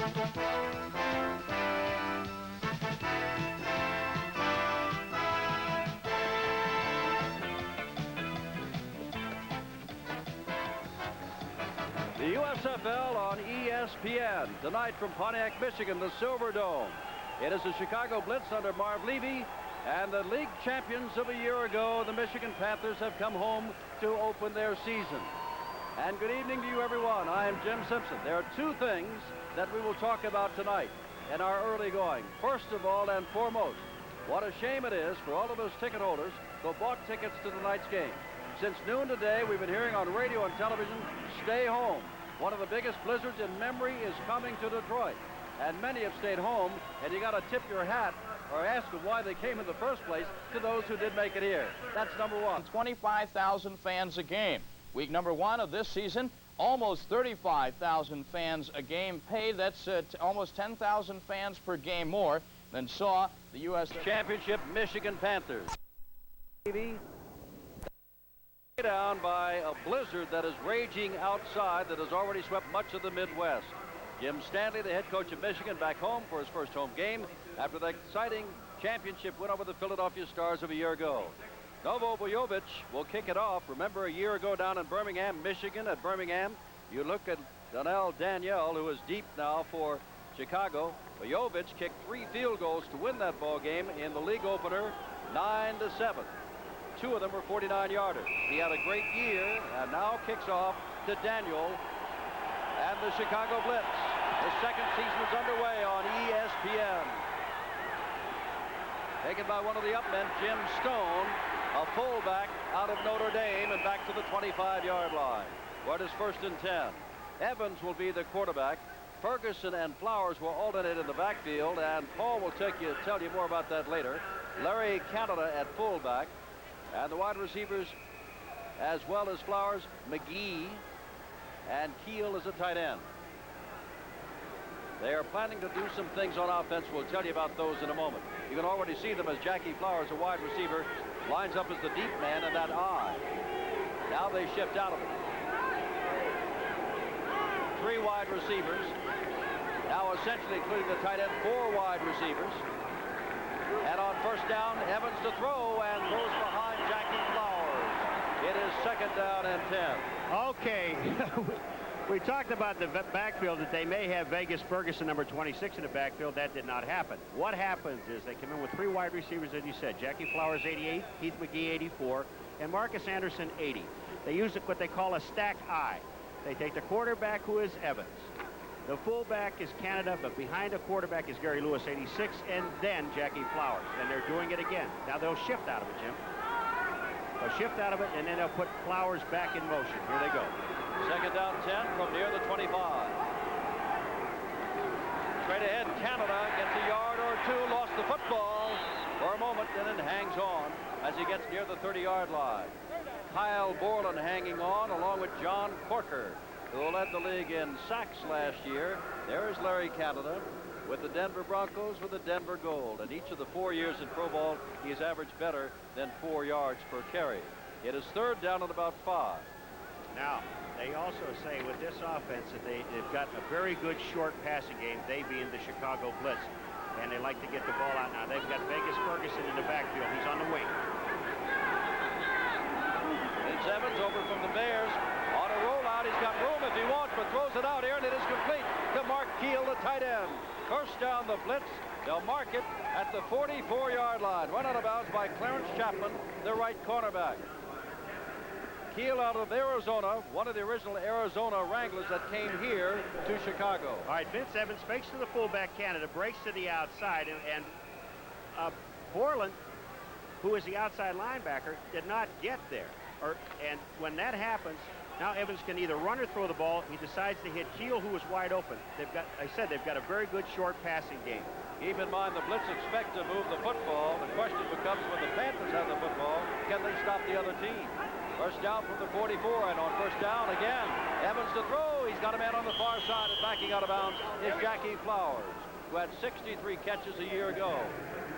The USFL on ESPN. Tonight from Pontiac, Michigan, the Silver Dome. It is the Chicago Blitz under Marv Levy, and the league champions of a year ago, the Michigan Panthers, have come home to open their season. And good evening to you, everyone. I am Jim Simpson. There are two things that we will talk about tonight in our early going. First of all and foremost, what a shame it is for all of those ticket holders who bought tickets to tonight's game. Since noon today, we've been hearing on radio and television, stay home. One of the biggest blizzards in memory is coming to Detroit. And many have stayed home, and you got to tip your hat or ask them why they came in the first place to those who did make it here. That's number one. 25,000 fans a game. Week number one of this season, almost 35,000 fans a game paid. That's almost 10,000 fans per game more than saw the U.S. Championship Michigan Panthers. Down by a blizzard that is raging outside that has already swept much of the Midwest. Jim Stanley, the head coach of Michigan, back home for his first home game after the exciting championship win over the Philadelphia Stars of a year ago. Novo Bojovic will kick it off. Remember, a year ago down in Birmingham, Michigan, at Birmingham, you look at Donnell Danielle, who is deep now for Chicago. Bojovic kicked 3 field goals to win that ball game in the league opener, 9-7. 2 of them were 49-yarders. He had a great year and now kicks off to Daniel and the Chicago Blitz. The second season is underway on ESPN. Taken by one of the upmen, Jim Stone, a fullback out of Notre Dame, and back to the 25-yard line, where it is 1st and 10. Evans will be the quarterback. Ferguson and Flowers will alternate in the backfield, and Paul will tell you more about that later. Larry Canada at fullback. And the wide receivers, as well as Flowers, McGee, and Keel is a tight end. They are planning to do some things on offense. We'll tell you about those in a moment. You can already see them as Jackie Flowers, a wide receiver, lines up as the deep man in that I. Now they shift out of it. 3 wide receivers. Now essentially including the tight end, 4 wide receivers. And on first down, Evans to throw and goes behind Jackie Flowers. It is 2nd down and 10. Okay. We talked about the backfield, that they may have Vegas Ferguson, number 26, in the backfield. That did not happen. What happens is they come in with 3 wide receivers, as you said. Jackie Flowers, 88, Heath McGee, 84, and Marcus Anderson, 80. They use what they call a stack I. They take the quarterback, who is Evans. The fullback is Canada, but behind the quarterback is Gary Lewis, 86, and then Jackie Flowers. And they're doing it again. Now they'll shift out of it, Jim. They'll shift out of it, and then they'll put Flowers back in motion. Here they go. 2nd down 10 from near the 25. Straight ahead, Canada gets a yard or 2, lost the football for a moment, and then hangs on as he gets near the 30-yard line. Kyle Borland hanging on, along with John Corker, who led the league in sacks last year. There is Larry Canada with the Denver Broncos with the Denver Gold. And each of the 4 years in pro ball, he has averaged better than 4 yards per carry. It is 3rd down at about 5. Now, they also say with this offense that they've got a very good short passing game, they being the Chicago Blitz. And they like to get the ball out now. They've got Vegas Ferguson in the backfield. He's on the wing. It's Evans over from the Bears. On a rollout, he's got room if he wants, but throws it out here, and it is complete to Mark Keel, the tight end. First down, the Blitz. They'll mark it at the 44-yard line. Run out of bounds by Clarence Chapman, the right cornerback. Keel out of Arizona, one of the original Arizona Wranglers that came here to Chicago. All right, Vince Evans fakes to the fullback, Canada, breaks to the outside, and Borland, who is the outside linebacker, did not get there. And when that happens, now Evans can either run or throw the ball. He decides to hit Keel, who is wide open. They've got a very good short passing game. Keep in mind, the Blitz expect to move the football. The question becomes, when the Panthers have the football, can they stop the other team? First down from the 44, and on first down again, Evans to throw. He's got a man on the far side, and backing out of bounds is Jackie Flowers, who had 63 catches a year ago.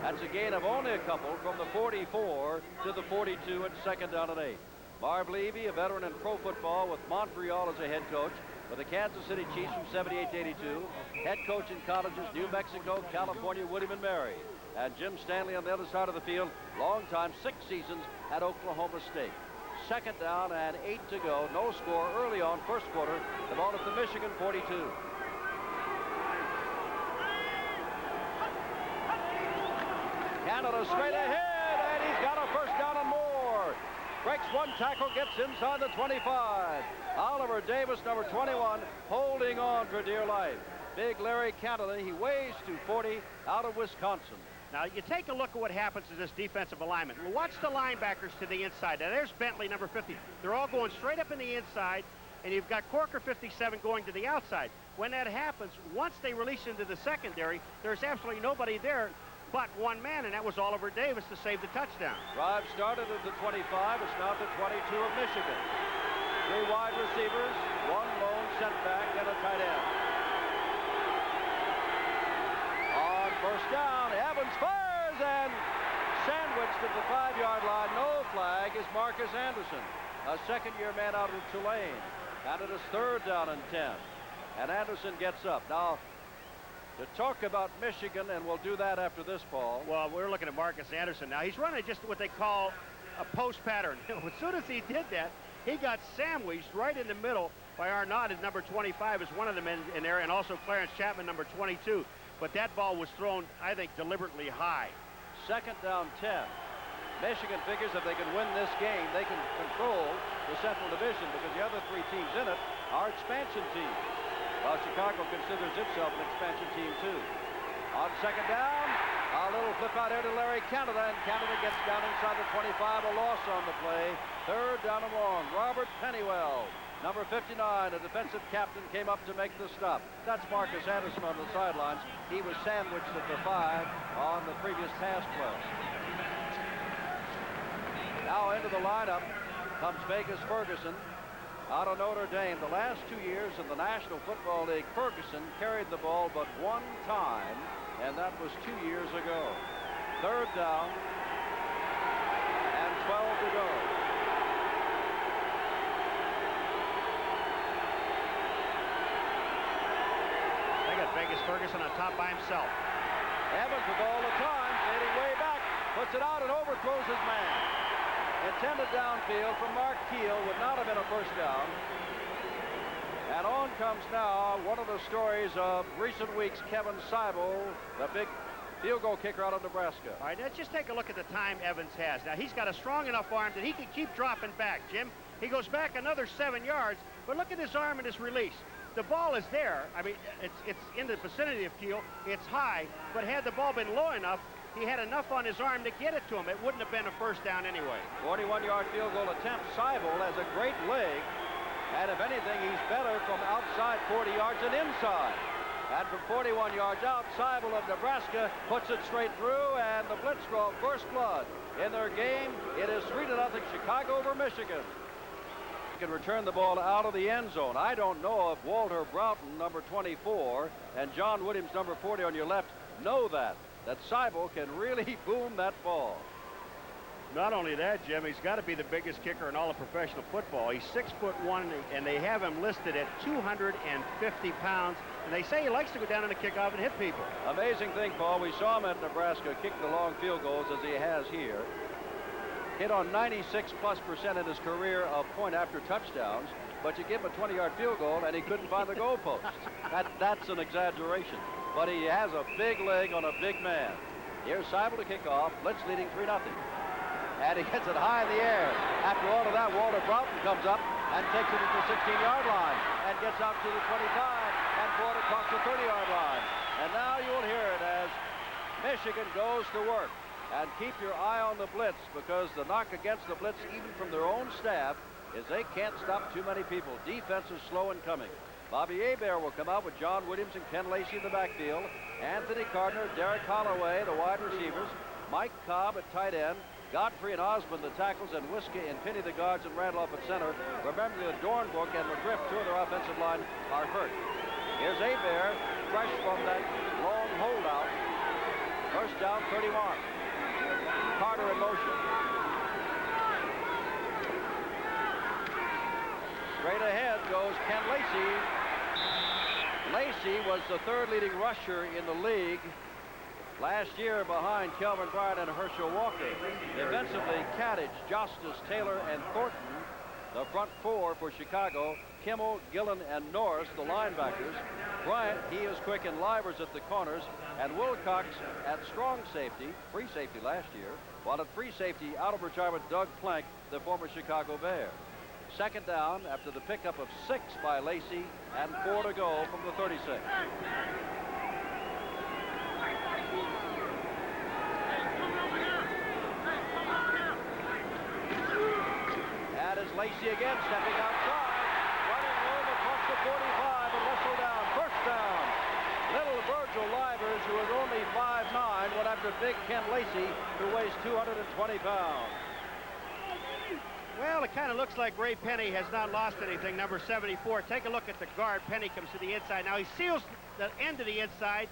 That's a gain of only a couple from the 44 to the 42 at 2nd down and 8. Marv Levy, a veteran in pro football with Montreal as a head coach, with the Kansas City Chiefs from 78 to 82. Head coach in colleges, New Mexico, California, William and Mary. And Jim Stanley on the other side of the field, long time, 6 seasons at Oklahoma State. Second down and 8 to go. No score early on, first quarter. The ball at the Michigan 42. Canada straight ahead, and he's got a first down and more. Breaks one tackle, gets inside the 25. Oliver Davis, number 21, holding on for dear life. Big Larry Canada, he weighs 240, out of Wisconsin. Now, you take a look at what happens to this defensive alignment. Watch the linebackers to the inside. Now, there's Bentley, number 50. They're all going straight up in the inside, and you've got Corker, 57, going to the outside. When that happens, once they release into the secondary, there's absolutely nobody there but one man, and that was Oliver Davis to save the touchdown. Drive started at the 25. It's now the 22 of Michigan. 3 wide receivers, 1 lone setback, and a tight end. On first down, Evans fires and sandwiched at the 5-yard line. No flag is Marcus Anderson, a second-year man out of Tulane. Canada's third down and 10. And Anderson gets up. Now, to talk about Michigan, and we'll do that after this, Paul. Well, we're looking at Marcus Anderson now. He's running just what they call a post pattern. As soon as he did that, he got sandwiched right in the middle by Arnott, his number 25 is one of them in there, and also Clarence Chapman, number 22. But that ball was thrown, I think, deliberately high. Second down 10. Michigan figures if they can win this game, they can control the Central Division because the other 3 teams in it are expansion teams. Well, Chicago considers itself an expansion team, too. On second down, a little flip out here to Larry Canada, and Canada gets down inside the 25, a loss on the play. Third down and long. Robert Pennywell, number 59, a defensive captain, came up to make the stop. That's Marcus Anderson on the sidelines. He was sandwiched at the 5 on the previous pass play. Now into the lineup comes Vegas Ferguson out of Notre Dame. The last 2 years in the National Football League, Ferguson carried the ball but 1 time, and that was 2 years ago. Third down and 12 to go. They got Vegas Ferguson on top by himself. Evans with all the time, fading way back, puts it out and overthrows his man. Intended downfield from Mark Keel, would not have been a first down. And on comes now one of the stories of recent weeks, Kevin Seibel, the big field goal kicker out of Nebraska. All right, let's just take a look at the time Evans has. Now, he's got a strong enough arm that he can keep dropping back, Jim. He goes back another 7 yards, but look at his arm and his release. The ball is there. I mean, it's in the vicinity of Keel. It's high, but had the ball been low enough, he had enough on his arm to get it to him. It wouldn't have been a first down anyway. 41-yard field goal attempt. Seibel has a great leg, and if anything, he's better from outside 40 yards than inside. And from 41 yards out, Seibel of Nebraska puts it straight through, and the Blitz draw first blood in their game. It is 3-0 Chicago over Michigan. Can return the ball out of the end zone. I don't know if Walter Broughton, number 24, and John Williams, number 40 on your left, know that Seibel can really boom that ball. Not only that, Jim, he's got to be the biggest kicker in all of professional football. He's 6'1", and they have him listed at 250 pounds. And they say he likes to go down in the kickoff and hit people. Amazing thing, Paul. We saw him at Nebraska kick the long field goals as he has here. Hit on 96+% in his career of point after touchdowns. But you give him a 20-yard field goal, and he couldn't find the goalpost. That's an exaggeration. But he has a big leg on a big man. Here's Seibel to kick off. Blitz leading 3-0. And he gets it high in the air. After all of that, Walter Broughton comes up and takes it to the 16-yard line and gets out to the 25 and forward across the 30-yard line. And now you'll hear it as Michigan goes to work. And keep your eye on the blitz, because the knock against the blitz, even from their own staff, is they can't stop too many people. Defense is slow in coming. Bobby Hebert will come out with John Williams and Ken Lacey in the backfield. Anthony Gardner, Derek Holloway, the wide receivers. Mike Cobb at tight end. Godfrey and Osmond, the tackles, and Whiskey and Penny, the guards, and Randolph at center. Remember that Dornbrook and McGriff, 2 of their offensive line, are hurt. Here's Hebert, fresh from that long holdout. First down, 30 mark. Carter in motion. Straight ahead goes Ken Lacey. Lacey was the third leading rusher in the league last year behind Kelvin Bryant and Herschel Walker. Defensively, Kadich, Justice, Taylor, and Thornton, the front four for Chicago. Kimmel, Gillen, and Norris, the linebackers. Bryant, he is quick, and Livers at the corners, and Wilcox at strong safety, free safety last year, while at free safety, out of retirement, Doug Plank, the former Chicago Bear. Second down after the pickup of 6 by Lacey and 4 to go from the 36. That is Lacey again, stepping outside, running room across the 45, and Russell down. First down. Little Virgil Livers, who is only 5'9", went after big Ken Lacey, who weighs 220 pounds. Well, it kind of looks like Ray Penny has not lost anything, number 74. Take a look at the guard. Penny comes to the inside. Now he seals the end of the inside.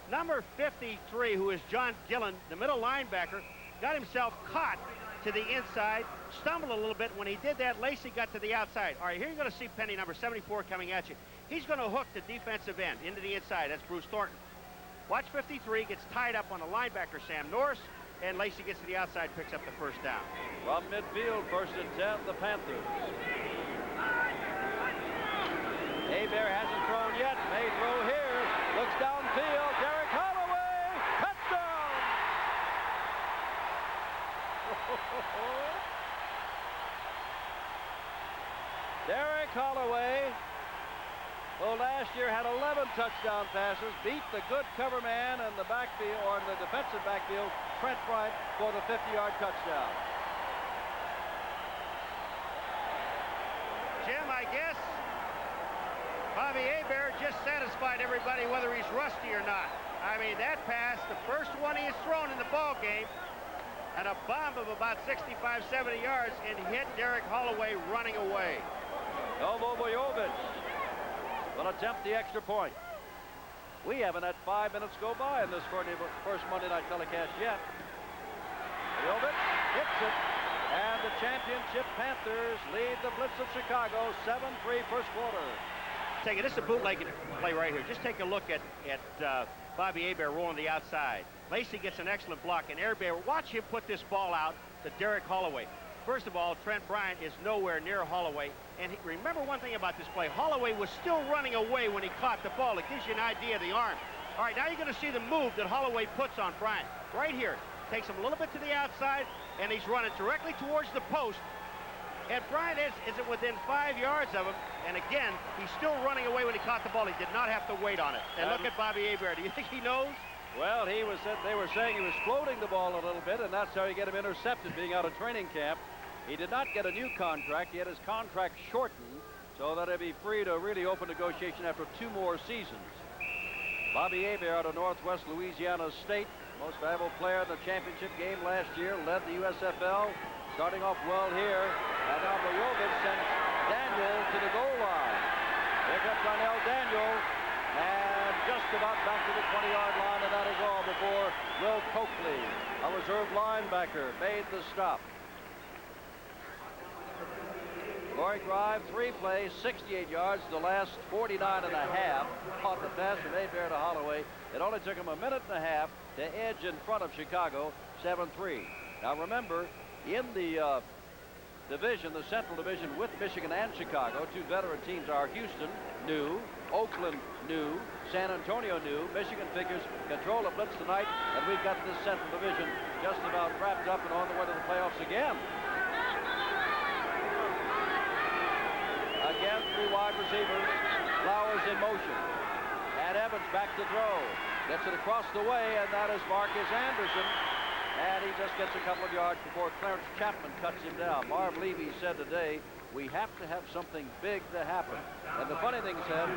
Number 53, who is John Gillen, the middle linebacker, got himself caught to the inside, stumbled a little bit. When he did that, Lacey got to the outside. All right, here you're going to see Penny, number 74, coming at you. He's going to hook the defensive end into the inside. That's Bruce Thornton. Watch 53, gets tied up on the linebacker, Sam Norris, and Lacey gets to the outside, picks up the first down. From midfield, 1st and 10, the Panthers. Hebert hasn't thrown yet. May throw here. Looks downfield. Derek Holloway. Touchdown! Derek Holloway, who last year had 11 touchdown passes, beat the good cover man in the backfield, or in the defensive backfield, Trent Bryant, for the 50-yard touchdown. Jim, I guess Bobby Hebert just satisfied everybody whether he's rusty or not. I mean, that pass, the first one he has thrown in the ball game, and a bomb of about 65, 70 yards, and hit Derek Holloway running away. Novo Bojovic will attempt the extra point. We haven't had 5 minutes go by in this first Monday night telecast yet. Bojovic hits it, and the championship Panthers lead the Blitz of Chicago 7-3 first quarter. Take it. This is a bootlegging play right here. Just take a look at Bobby Hebert rolling the outside. Lacey gets an excellent block, and Hebert, watch him put this ball out to Derek Holloway. First of all, Trent Bryant is nowhere near Holloway. And remember one thing about this play. Holloway was still running away when he caught the ball. It gives you an idea of the arm. All right, now you're going to see the move that Holloway puts on Bryant. Right here. Takes him a little bit to the outside, and he's running directly towards the post. And Bryant isn't within 5 yards of him. And again, he's still running away when he caught the ball. He did not have to wait on it. And look at Bobby Hebert. Do you think he knows? Well, they were saying he was floating the ball a little bit, and that's how you get him intercepted, being out of training camp. He did not get a new contract. He had his contract shortened so that he'd be free to really open negotiation after 2 more seasons. Bobby Hebert out of Northwest Louisiana State, most valuable player in the championship game last year, led the USFL, starting off well here. And now Bojovic sends Daniel to the goal line. Here comes Darnell Daniel, and just about back to the 20-yard line, and that is all before Will Coakley, a reserve linebacker, made the stop. Scoring drive, 3 plays, 68 yards, the last 49 and a half. Caught the pass from Hebert to Holloway. It only took him a minute and a half to edge in front of Chicago, 7-3. Now remember, in the division, the Central Division with Michigan and Chicago, 2 veteran teams are Houston, new, Oakland, new, San Antonio, new. Michigan figures control the Blitz tonight, and we've got this Central Division just about wrapped up and on the way to the playoffs again. Again, 3 wide receivers. Flowers in motion. And Evans back to throw. Gets it across the way, and that is Marcus Anderson. And he just gets a couple of yards before Clarence Chapman cuts him down. Marv Levy said today, we have to have something big to happen. And the funny thing said,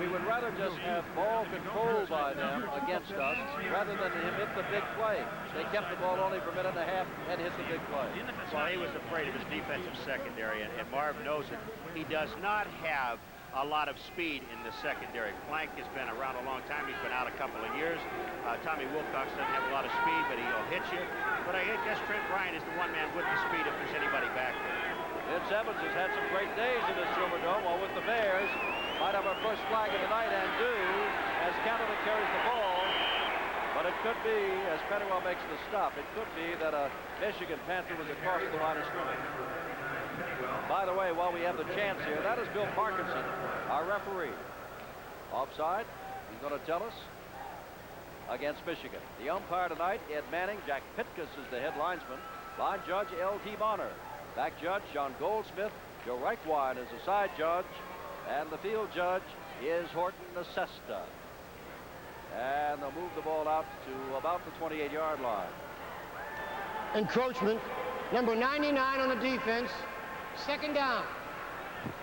we would rather just have ball control by them against us rather than him hit the big play. They kept the ball only for a minute and a half and hit the big play. Well, he was afraid of his defensive secondary, and Marv knows it. He does not have a lot of speed in the secondary. Plank has been around a long time. He's been out a couple of years. Tommy Wilcox doesn't have a lot of speed, but he'll hit you. But I guess Trent Bryant is the one man with the speed if there's anybody back there. Vince Evans has had some great days in the Silverdome, while with the Bears might have our first flag of the night and do as Canada carries the ball. But it could be, as Pennywell makes the stop, it could be that a Michigan Panther was across the line of scrimmage. By the way, while we have the chance here, that is Bill Parkinson, our referee. Offside, he's going to tell us, against Michigan. The umpire tonight, Ed Manning. Jack Pitkus is the head linesman. Line judge, L.T. Bonner. Back judge, John Goldsmith. Joe Reichwein is the side judge. And the field judge is Horton Acesta. And they'll move the ball out to about the 28-yard line. Encroachment, number 99 on the defense. Second down.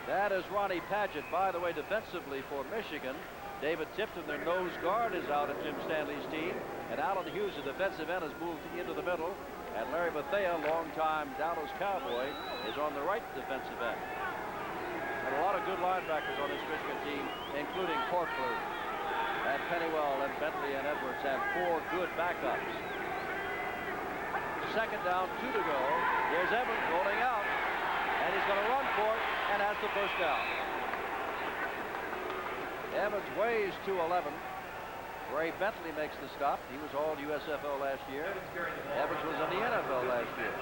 That is Ronnie Padgett. By the way, defensively for Michigan, David Tipton, their nose guard, is out of Jim Stanley's team. And Alan Hughes, the defensive end, has moved into the middle. And Larry Bethea, longtime Dallas Cowboy, is on the right defensive end. And a lot of good linebackers on this Michigan team, including Corkler and Pennywell and Bentley and Edwards, and 4 good backups. Second down, 2 to go. Here's Evans rolling out, and he's going to run for it, and has the first down. Evans weighs 211. Ray Bentley makes the stop. He was all USFL last year. Evans was in the NFL last year.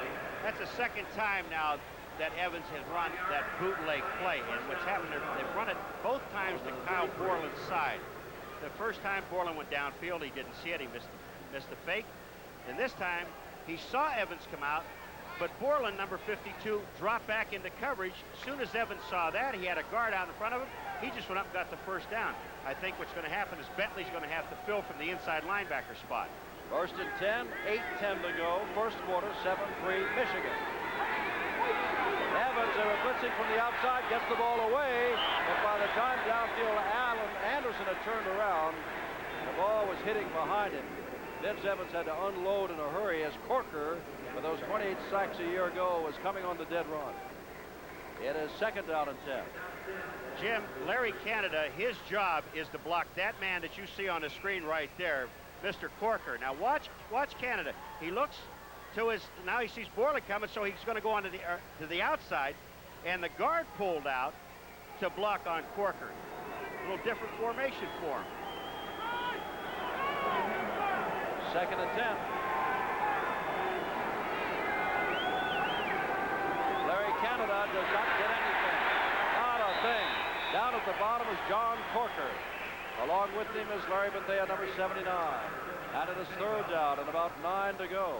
That's the second time now that Evans has run that bootleg play. And what's happened, they've run it both times to Kyle Borland's side. The first time Borland went downfield, he didn't see it. He missed the fake. And this time, he saw Evans come out, but Borland, number 52, dropped back into coverage. As soon as Evans saw that, he had a guard out in front of him. He just went up and got the first down. I think what's going to happen is Bentley's going to have to fill from the inside linebacker spot. First and 10, 8:10 to go. First quarter, 7-3 Michigan. Evans, they were blitzing from the outside, gets the ball away, but by the time downfield Allen Anderson had turned around, the ball was hitting behind him. Vince Evans had to unload in a hurry as Corker, with those 28 sacks a year ago, was coming on the dead run. It is second down and 10. Jim, Larry Canada, his job is to block that man that you see on the screen right there, Mr. Corker. Now watch Canada. He looks to his, now he sees Borland coming, so he's going to go on to the outside, and the guard pulled out to block on Corker. A little different formation for him. Second and 10. Larry Canada does not get anything. Not a thing. Down at the bottom is John Corker. Along with him is Larry Bethea, number 79. And it is third down and about 9 to go.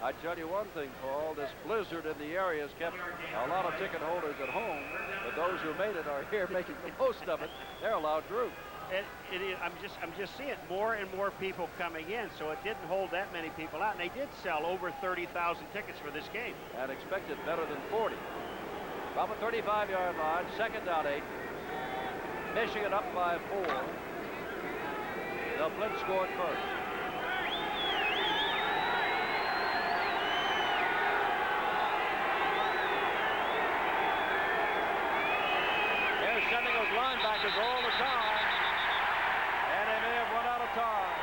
I tell you one thing, Paul, this blizzard in the area has kept a lot of ticket holders at home, but those who made it are here making the most of it. They're a loud group. I'm just seeing more and more people coming in, so it didn't hold that many people out, and they did sell over 30,000 tickets for this game. And expected better than 40. From a 35-yard line, second down 8. Michigan up by 4. The Blitz scored first. They're sending those linebackers all the time, and they may have run out of time.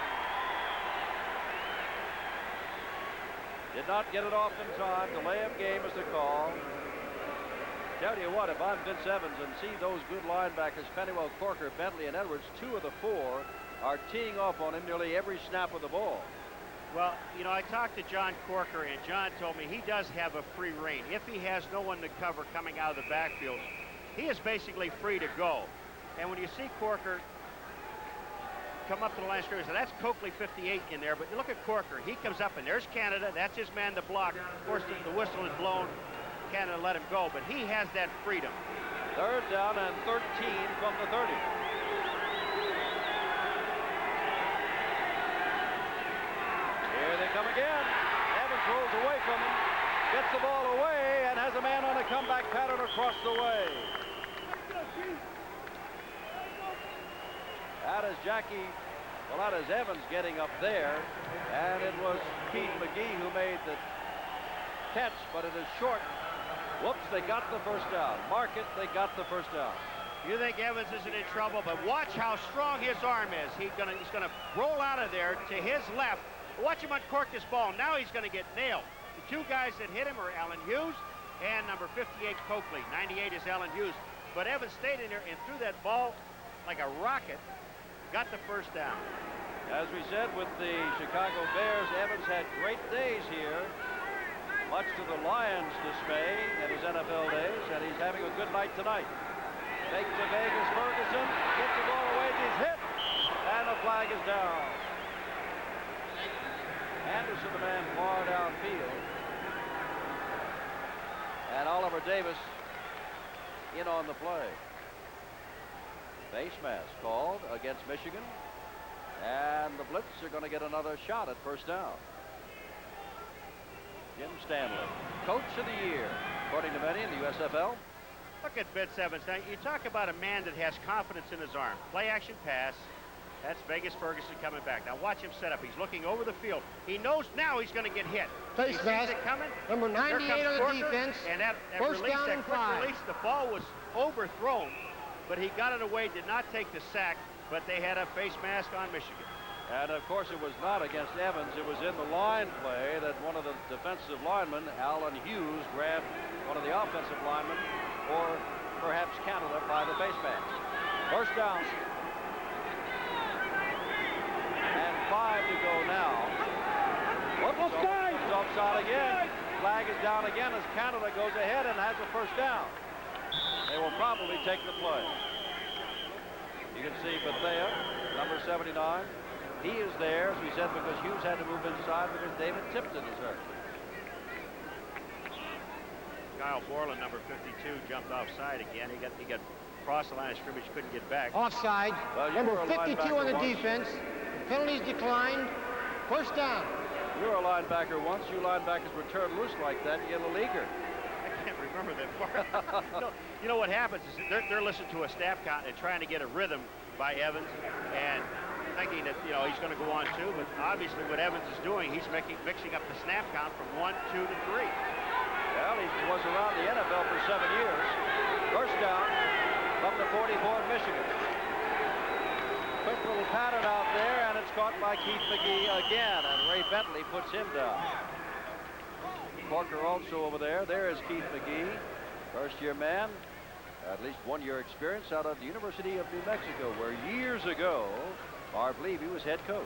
Did not get it off in time. Delay of game is the call. Tell you what, if I'm Vince Evans and see those good linebackers, Pennywell, Corker, Bentley, and Edwards, 2 of the 4 are teeing off on him nearly every snap of the ball. Well, you know, I talked to John Corker, and John told me he does have a free rein. If he has no one to cover coming out of the backfield, he is basically free to go. And when you see Corker come up to the line of scrimmage, that's Coakley 58 in there, but look at Corker. He comes up, and there's Canada. That's his man to block. Of course, the whistle is blown. Canada let him go, but he has that freedom. Third down and 13 from the 30. Here they come again. Evans rolls away from him, gets the ball away, and has a man on a comeback pattern across the way. That is that is Evans getting up there, and it was Keith McGee who made the catch, but it is short. Whoops, they got the first down. Mark it, they got the first down. You think Evans isn't in trouble, but watch how strong his arm is. He's gonna roll out of there to his left. Watch him uncork this ball. Now he's gonna get nailed. The 2 guys that hit him are Alan Hughes and number 58, Coakley. 98 is Allen Hughes. But Evans stayed in there and threw that ball like a rocket, got the first down. As we said with the Chicago Bears, Evans had great days here, much to the Lions' dismay in his NFL days, and he's having a good night tonight. Fake to Vegas, Ferguson gets the ball away, he's hit, and the flag is down. Anderson, the man far downfield, and Oliver Davis in on the play. Face mask called against Michigan, and the Blitz are going to get another shot at first down. Jim Stanley, Coach of the Year, according to many in the USFL. Look at Blitz Evans. Now, you talk about a man that has confidence in his arm. Play action pass. That's Vegas Ferguson coming back. Now watch him set up. He's looking over the field. He knows now he's going to get hit. Face mask. It coming. Number 98 on the defense. And that First release, down that and quick 5. release, the ball was overthrown, but he got it away, did not take the sack, but they had a face mask on Michigan. And of course it was not against Evans. It was in the line play that one of the defensive linemen, Allen Hughes, grabbed one of the offensive linemen, or perhaps Canada, by the face mask. First down. And 5 to go now. Whoops, offside again. Flag is down again as Canada goes ahead and has a first down. They will probably take the play. You can see Bethea, number 79. He is there, as we said, because Hughes had to move inside because David Tipton is hurt. Kyle Borland, number 52, jumped offside again. He got across the line of scrimmage, couldn't get back. Offside. Well, Number 52 on the defense. Penalties declined. First down. You were a linebacker once. You linebackers were turned loose like that, you get a leaguer. I can't remember that part. You know what happens is they're listening to a snap count and trying to get a rhythm by Evans and thinking that, you know, he's going to go on 2, but obviously what Evans is doing, he's mixing up the snap count from 1, 2 to 3. Well, he was around the NFL for 7 years. First down from the 44 of Michigan. Quick little pattern out there, and it's caught by Keith McGee again, and Ray Bentley puts him down. Corker also over there. There is Keith McGee, first-year man, at least 1-year experience out of the University of New Mexico, where years ago, Marv Levy was head coach.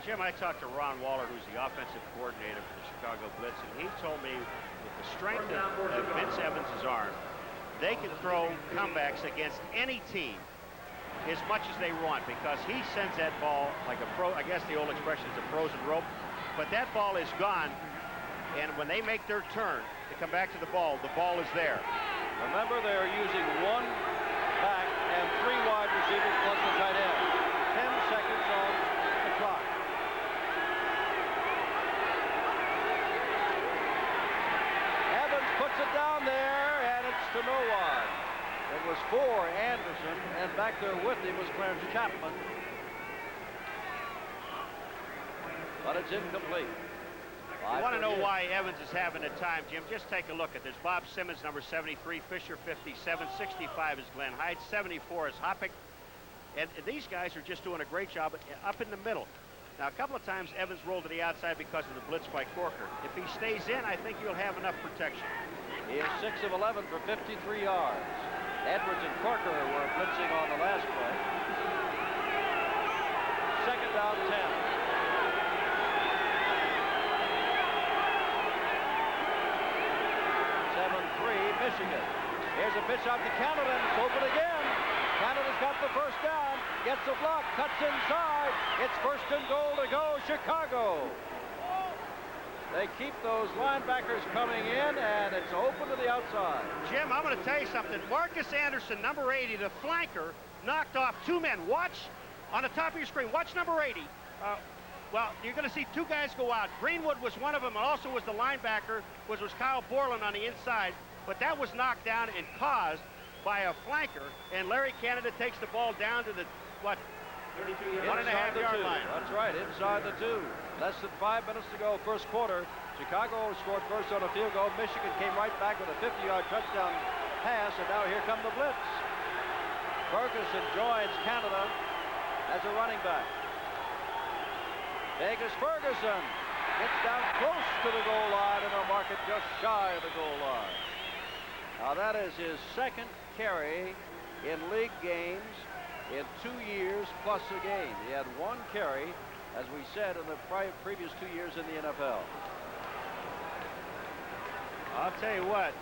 Jim, I talked to Ron Waller, who's the offensive coordinator for the Chicago Blitz, and he told me with the strength of Vince Evans' arm, they can throw comebacks against any team as much as they want because he sends that ball like a pro. I guess the old expression is a frozen rope, but that ball is gone, and when they make their turn to come back to the ball is there. Remember, they're using 1 back and 3 wide receivers plus the tight end. 10 seconds on the clock. Evans puts it down there, and it's to no one. It was for Anderson, and back there with him was Clarence Chapman. But it's incomplete. You want to know why Evans is having a time, Jim? Just take a look at this. Bob Simmons, number 73, Fisher, 57, 65 is Glenn Hyde, 74 is Hoppick. And these guys are just doing a great job up in the middle. Now, a couple of times Evans rolled to the outside because of the blitz by Corker. If he stays in, I think you'll have enough protection. He is 6 of 11 for 53 yards. Edwards and Corker were blitzing on the last play. Second down, 10. 7-3 Michigan. Here's a pitch out to Canada, and it's open again. Canada's got the first down, gets a block, cuts inside. It's first and goal to go, Chicago. They keep those linebackers coming in, and it's open to the outside. Jim, I'm going to tell you something. Marcus Anderson, number 80, the flanker, knocked off 2 men. Watch on the top of your screen. Watch number 80. Well, you're going to see 2 guys go out. Greenwood was one of them, and also was the linebacker, which was Kyle Borland on the inside. But that was knocked down and caused by a flanker, and Larry Canada takes the ball down to the, what, 1.5-yard line. That's right, inside the 2. Less than 5 minutes to go, first quarter. Chicago scored first on a field goal. Michigan came right back with a 50-yard touchdown pass, and now here come the Blitz. Ferguson joins Canada as a running back. Vegas Ferguson Gets down close to the goal line, and they'll mark it just shy of the goal line. Now that is his second carry in league games in 2 years plus a game. He had 1 carry, as we said, in the previous 2 years in the NFL. I'll tell you what,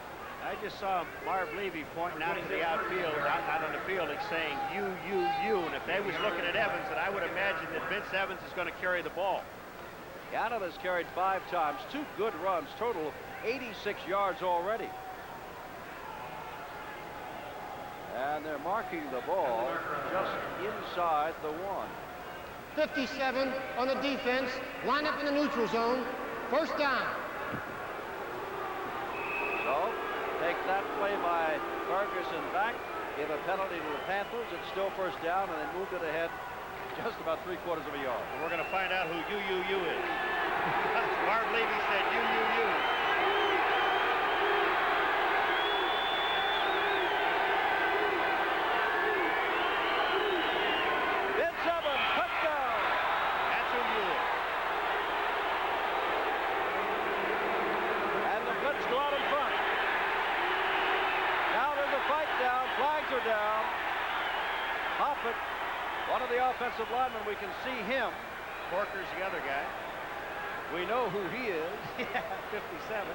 I just saw Marv Levy pointing out to the outfield, out on the field, and saying, you. And if they was looking at Evans, then I would imagine that Vince Evans is going to carry the ball. Gannon has carried 5 times, 2 good runs, total 86 yards already. And they're marking the ball just inside the 1. 57 on the defense. Line up in the neutral zone. First down. So, take that play by Ferguson back, give a penalty to the Panthers. It's still first down, and they moved it ahead just about 3/4 of a yard. And we're going to find out who you is. Marv Levy said you. Vince Evans, touchdown! That's who you is. And the Blitz go out in front. Now there's a fight down. Flags are down. Hoppett, one of the offensive linemen, we can see him. Corker's the other guy. We know who he is. Yeah, 57.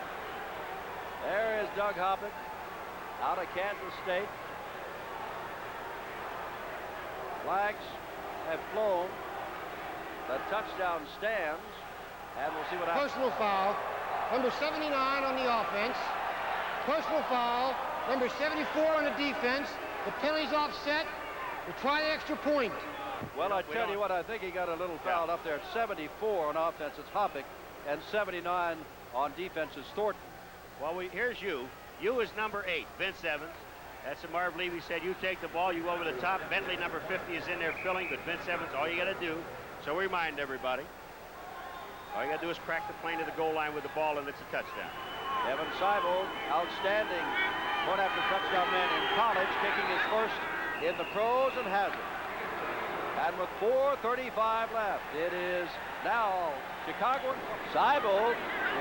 There is Doug Hoppett out of Kansas State. Flags have flown. The touchdown stands. And we'll see what happens. Personal foul. Number 79 on the offense. Personal foul. Number 74 on the defense. The penalty's offset. We'll try the extra point. Well, I tell you what, I think he got a little fouled up there. At 74 on offense, it's Hoppett, and 79 on defense is Thornton. Well, here's you. You is number 8, Vince Evans. That's what Marv Levy said. You take the ball, you go over the top. Bentley, number 50, is in there filling, but Vince Evans, all you got to do. So remind everybody. All you got to do is crack the plane to the goal line with the ball, and it's a touchdown. Evan Seibel, outstanding point after touchdown man in college, kicking his first in the pros and has it. And with 4:35 left, it is now Chicago. Seibel,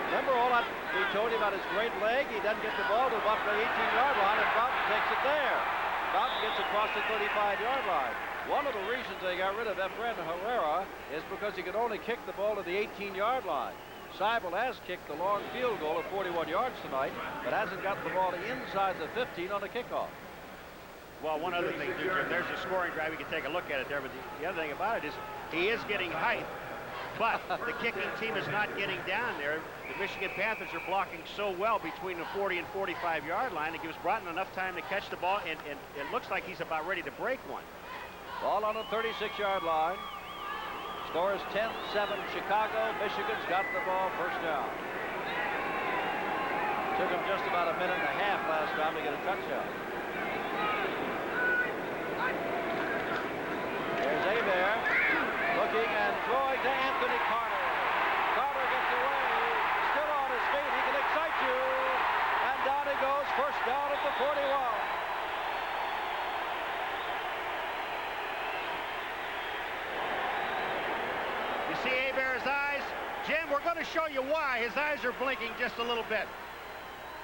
remember all that we told you about his great leg? He doesn't get the ball to about the 18-yard line, and Broughton takes it there. Broughton gets across the 35-yard line. One of the reasons they got rid of Efren Herrera is because he could only kick the ball to the 18-yard line. Seibel has kicked the long field goal of 41 yards tonight, but hasn't got the ball inside the 15 on the kickoff. Well, one other thing, too, Jim, there's a scoring drive. You can take a look at it there, but the other thing about it is he is getting height, but the kicking team is not getting down there. The Michigan Panthers are blocking so well between the 40 and 45-yard line. It gives Broughton enough time to catch the ball, and it looks like he's about ready to break one. Ball on the 36-yard line. Score is 10-7 Chicago. Michigan's got the ball, first down. Took him just about a minute and a half last time to get a touchdown. There's Hebert looking and throwing to Anthony Carter. Carter gets away, still on his feet. He can excite you. And down he goes, first down at the 41. You see Hebert's eyes? Jim, we're going to show you why. His eyes are blinking just a little bit.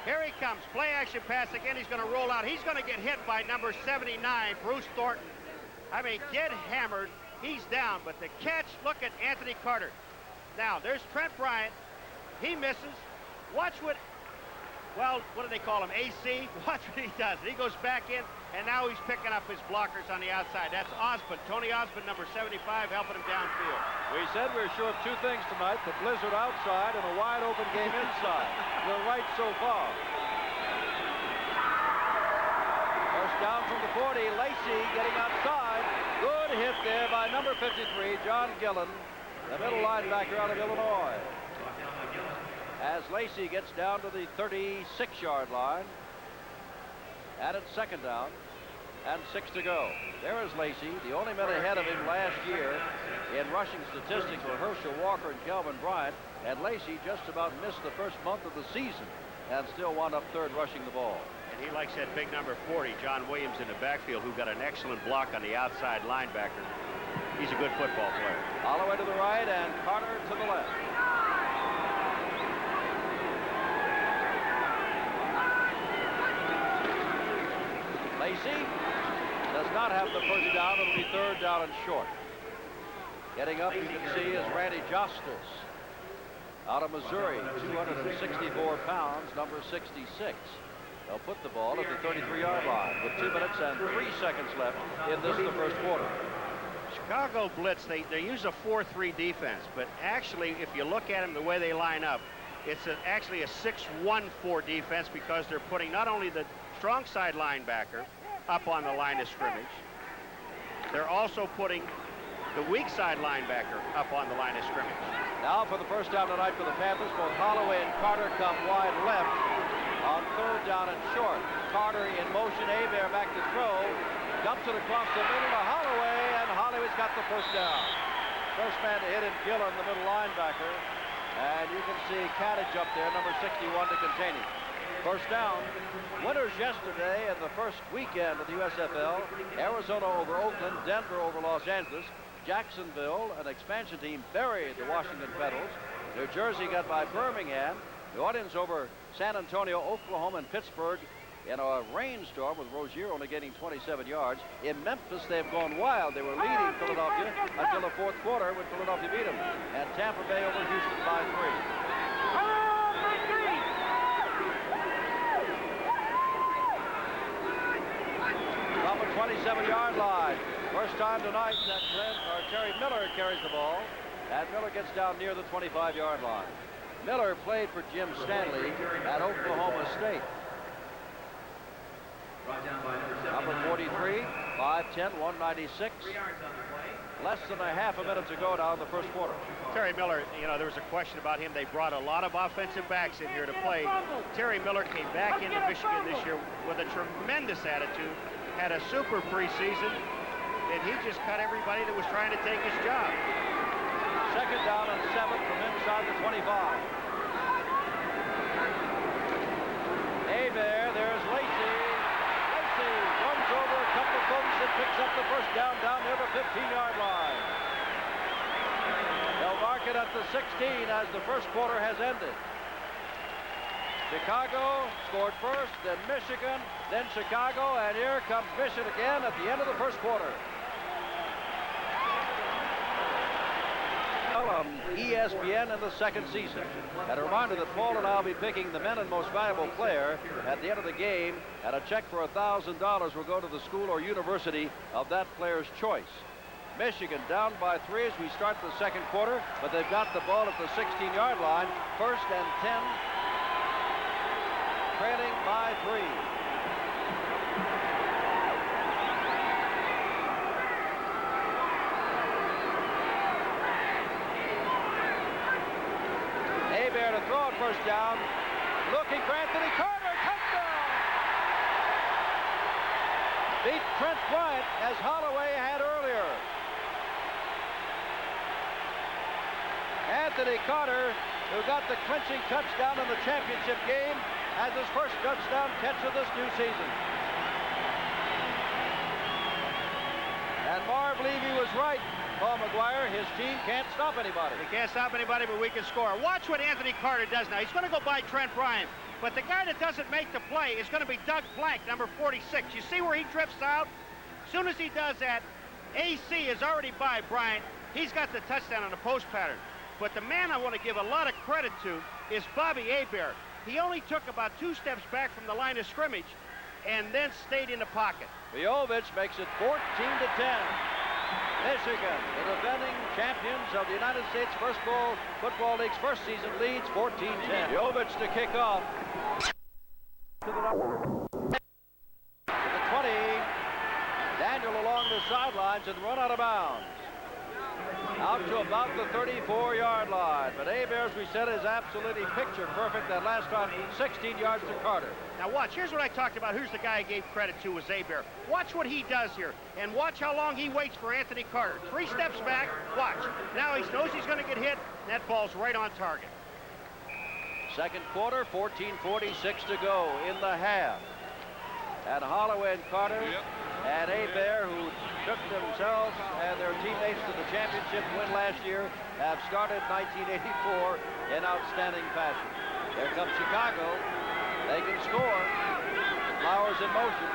Here he comes. Play action pass again. He's going to roll out. He's going to get hit by number 79, Bruce Thornton. I mean, get hammered. He's down. But the catch, look at Anthony Carter. Now, there's Trent Bryant. He misses. Watch what, well, what do they call him? AC? Watch what he does. He goes back in, and now he's picking up his blockers on the outside. That's Osmond. Tony Osmond, number 75, helping him downfield. We said we were sure of 2 things tonight, the blizzard outside and a wide open game inside. You're right so far. First down from the 40, Lacey getting outside. Good hit there by number 53, John Gillen, the middle linebacker out of Illinois. As Lacey gets down to the 36-yard line. And it's second down and 6 to go. There is Lacey, the only men ahead of him last year in rushing statistics were Herschel Walker and Calvin Bryant, and Lacey just about missed the first month of the season and still wound up third rushing the ball. And he likes that big number 40, John Williams, in the backfield, who got an excellent block on the outside linebacker. He's a good football player. Holloway to the right and Carter to the left. not have the first down. It'll be 3rd down and short. Getting up, you can see, is Randy Justice out of Missouri, 264 pounds, number 66. They'll put the ball at the 33-yard line with 2 minutes and 3 seconds left in this, the first quarter. Chicago Blitz, they use a 4-3 defense, but actually, if you look at them the way they line up, it's actually a 6-1-4 defense because they're putting not only the strong side linebacker up on the line of scrimmage, they're also putting the weak side linebacker up on the line of scrimmage. Now for the first down tonight for the Panthers, both Holloway and Carter come wide left on 3rd down and short. Carter in motion, Hebert back to throw, dumps it across the middle to Holloway, and Holloway's got the first down. First man to hit him, Gillen, the middle linebacker, and you can see Kadich up there, number 61, to contain him. First down. Winners yesterday in the first weekend of the USFL. Arizona over Oakland, Denver over Los Angeles. Jacksonville, an expansion team, buried the Washington Federals. New Jersey got by Birmingham. New Orleans over San Antonio, Oklahoma, and Pittsburgh in a rainstorm with Rozier only getting 27 yards. In Memphis, they've gone wild. They were leading Philadelphia until the 4th quarter when Philadelphia beat them. And Tampa Bay over Houston by 3. From a 27-yard line. First time tonight that Terry Miller carries the ball, and Miller gets down near the 25-yard line. Miller played for Jim Stanley at Oklahoma State. Number 43, 5'10", 196. Less than a half a minute to go now in the first quarter. Terry Miller, you know, there was a question about him. They brought a lot of offensive backs in here to play. Terry Miller came back into Michigan this year with a tremendous attitude, had a super preseason, and he just cut everybody that was trying to take his job. Second down and 7 from inside the 25. Hebert, there's Lacey. Lacey runs over a couple of folks and picks up the first down near the 15-yard line. They'll mark it at the 16 as the first quarter has ended. Chicago scored first, then Michigan, then Chicago, and here comes Michigan again at the end of the first quarter. On ESPN in the second season. And a reminder that Paul and I will be picking the men and most valuable player at the end of the game, and a check for $1,000 will go to the school or university of that player's choice. Michigan down by 3 as we start the second quarter, but they've got the ball at the 16-yard line. 1st and 10, trailing by 3. Hebert to throw it first down. Looking for Anthony Carter. Touchdown! Beat Trent Bryant as Holloway had earlier. Anthony Carter, who got the clinching touchdown in the championship game, has his first touchdown catch of this new season. And Marv Levy was right. Paul McGuire, his team can't stop anybody. They can't stop anybody, but we can score. Watch what Anthony Carter does now. He's going to go by Trent Bryant, but the guy that doesn't make the play is going to be Doug Plank, number 46. You see where he drifts out? As soon as he does that, AC is already by Bryant. He's got the touchdown on the post pattern. But the man I want to give a lot of credit to is Bobby Hebert. He only took about 2 steps back from the line of scrimmage and then stayed in the pocket. Vojovich makes it 14-10. Michigan, the defending champions of the United States Football League's first season, leads 14-10. Vojovich to kick off. To the 20. Daniel along the sidelines and run out of bounds. Out to about the 34-yard line. But Hebert, as we said, is absolutely picture perfect. That last time, 16 yards to Carter. Now watch, here's what I talked about. Here's the guy I gave credit to was Hebert. Watch what he does here. And watch how long he waits for Anthony Carter. 3 steps back, watch. Now he knows he's going to get hit, and that ball's right on target. Second quarter, 14:46 to go in the half. And Holloway and Carter and Hebert, who took themselves and their teammates to the championship win last year, have started 1984 in outstanding fashion. Here comes Chicago. They can score. Flowers in motion.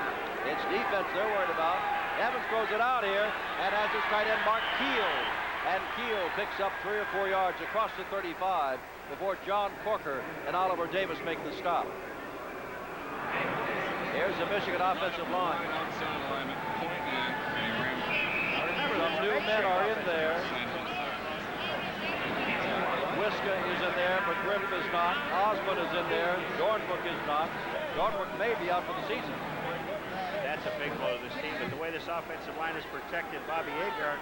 It's defense they're worried about. Evans throws it out here and has his tight end Mark Keel. And Keel picks up 3 or 4 yards across the 35 before John Corker and Oliver Davis make the stop. Here's the Michigan offensive line. Some new men are in there. Wiska is in there, but Grimm is not. Osmond is in there. Dornbrook is not. Dornbrook may be out for the season. That's a big blow to this team, but the way this offensive line has protected Bobby Hebert,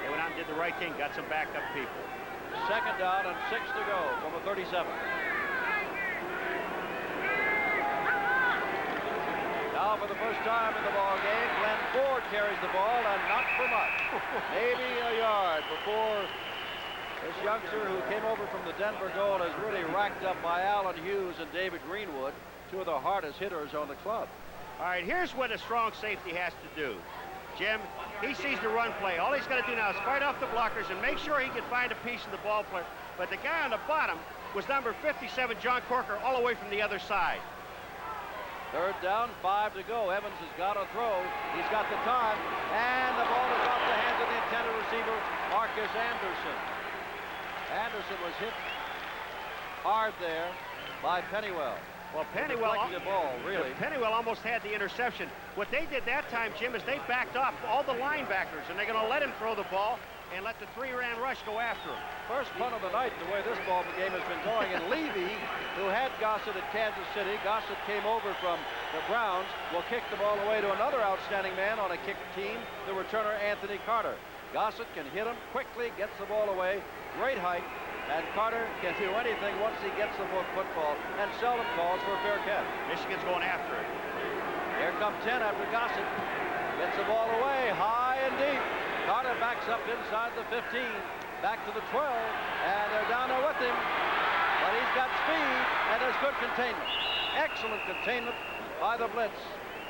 they went out and did the right thing, got some backup people. 2nd down and 6 to go from the 37. Now for the first time in the ball game, Glenn Ford carries the ball, and not for much. Maybe a yard before this youngster who came over from the Denver Gold is really racked up by Allen Hughes and David Greenwood, 2 of the hardest hitters on the club. All right, here's what a strong safety has to do. Jim, he sees the run play. All he's got to do now is fight off the blockers and make sure he can find a piece of the ball player. But the guy on the bottom was number 57, John Corker, all the way from the other side. 3rd down, 5 to go. Evans has got to throw. He's got the time, and the ball is off the hands of the intended receiver, Marcus Anderson. Anderson was hit hard there by Pennywell. Well, Pennywell, the ball, really. Pennywell almost had the interception. What they did that time, Jim, is they backed off all the linebackers, and they're going to let him throw the ball and let the 3-man rush go after him. First punt of the night, the way this ball game has been going. And Levy, who had Gossett at Kansas City, Gossett came over from the Browns, will kick the ball away to another outstanding man on a kick team, the returner Anthony Carter. Gossett can hit him quickly, gets the ball away, great height, and Carter can do anything once he gets the football, and seldom calls for a fair catch. Michigan's going after it. Here comes 10 after Gossett. Gets the ball away, high and deep. Carter backs up inside the 15, back to the 12, and they're down there with him. But he's got speed, and there's good containment. Excellent containment by the Blitz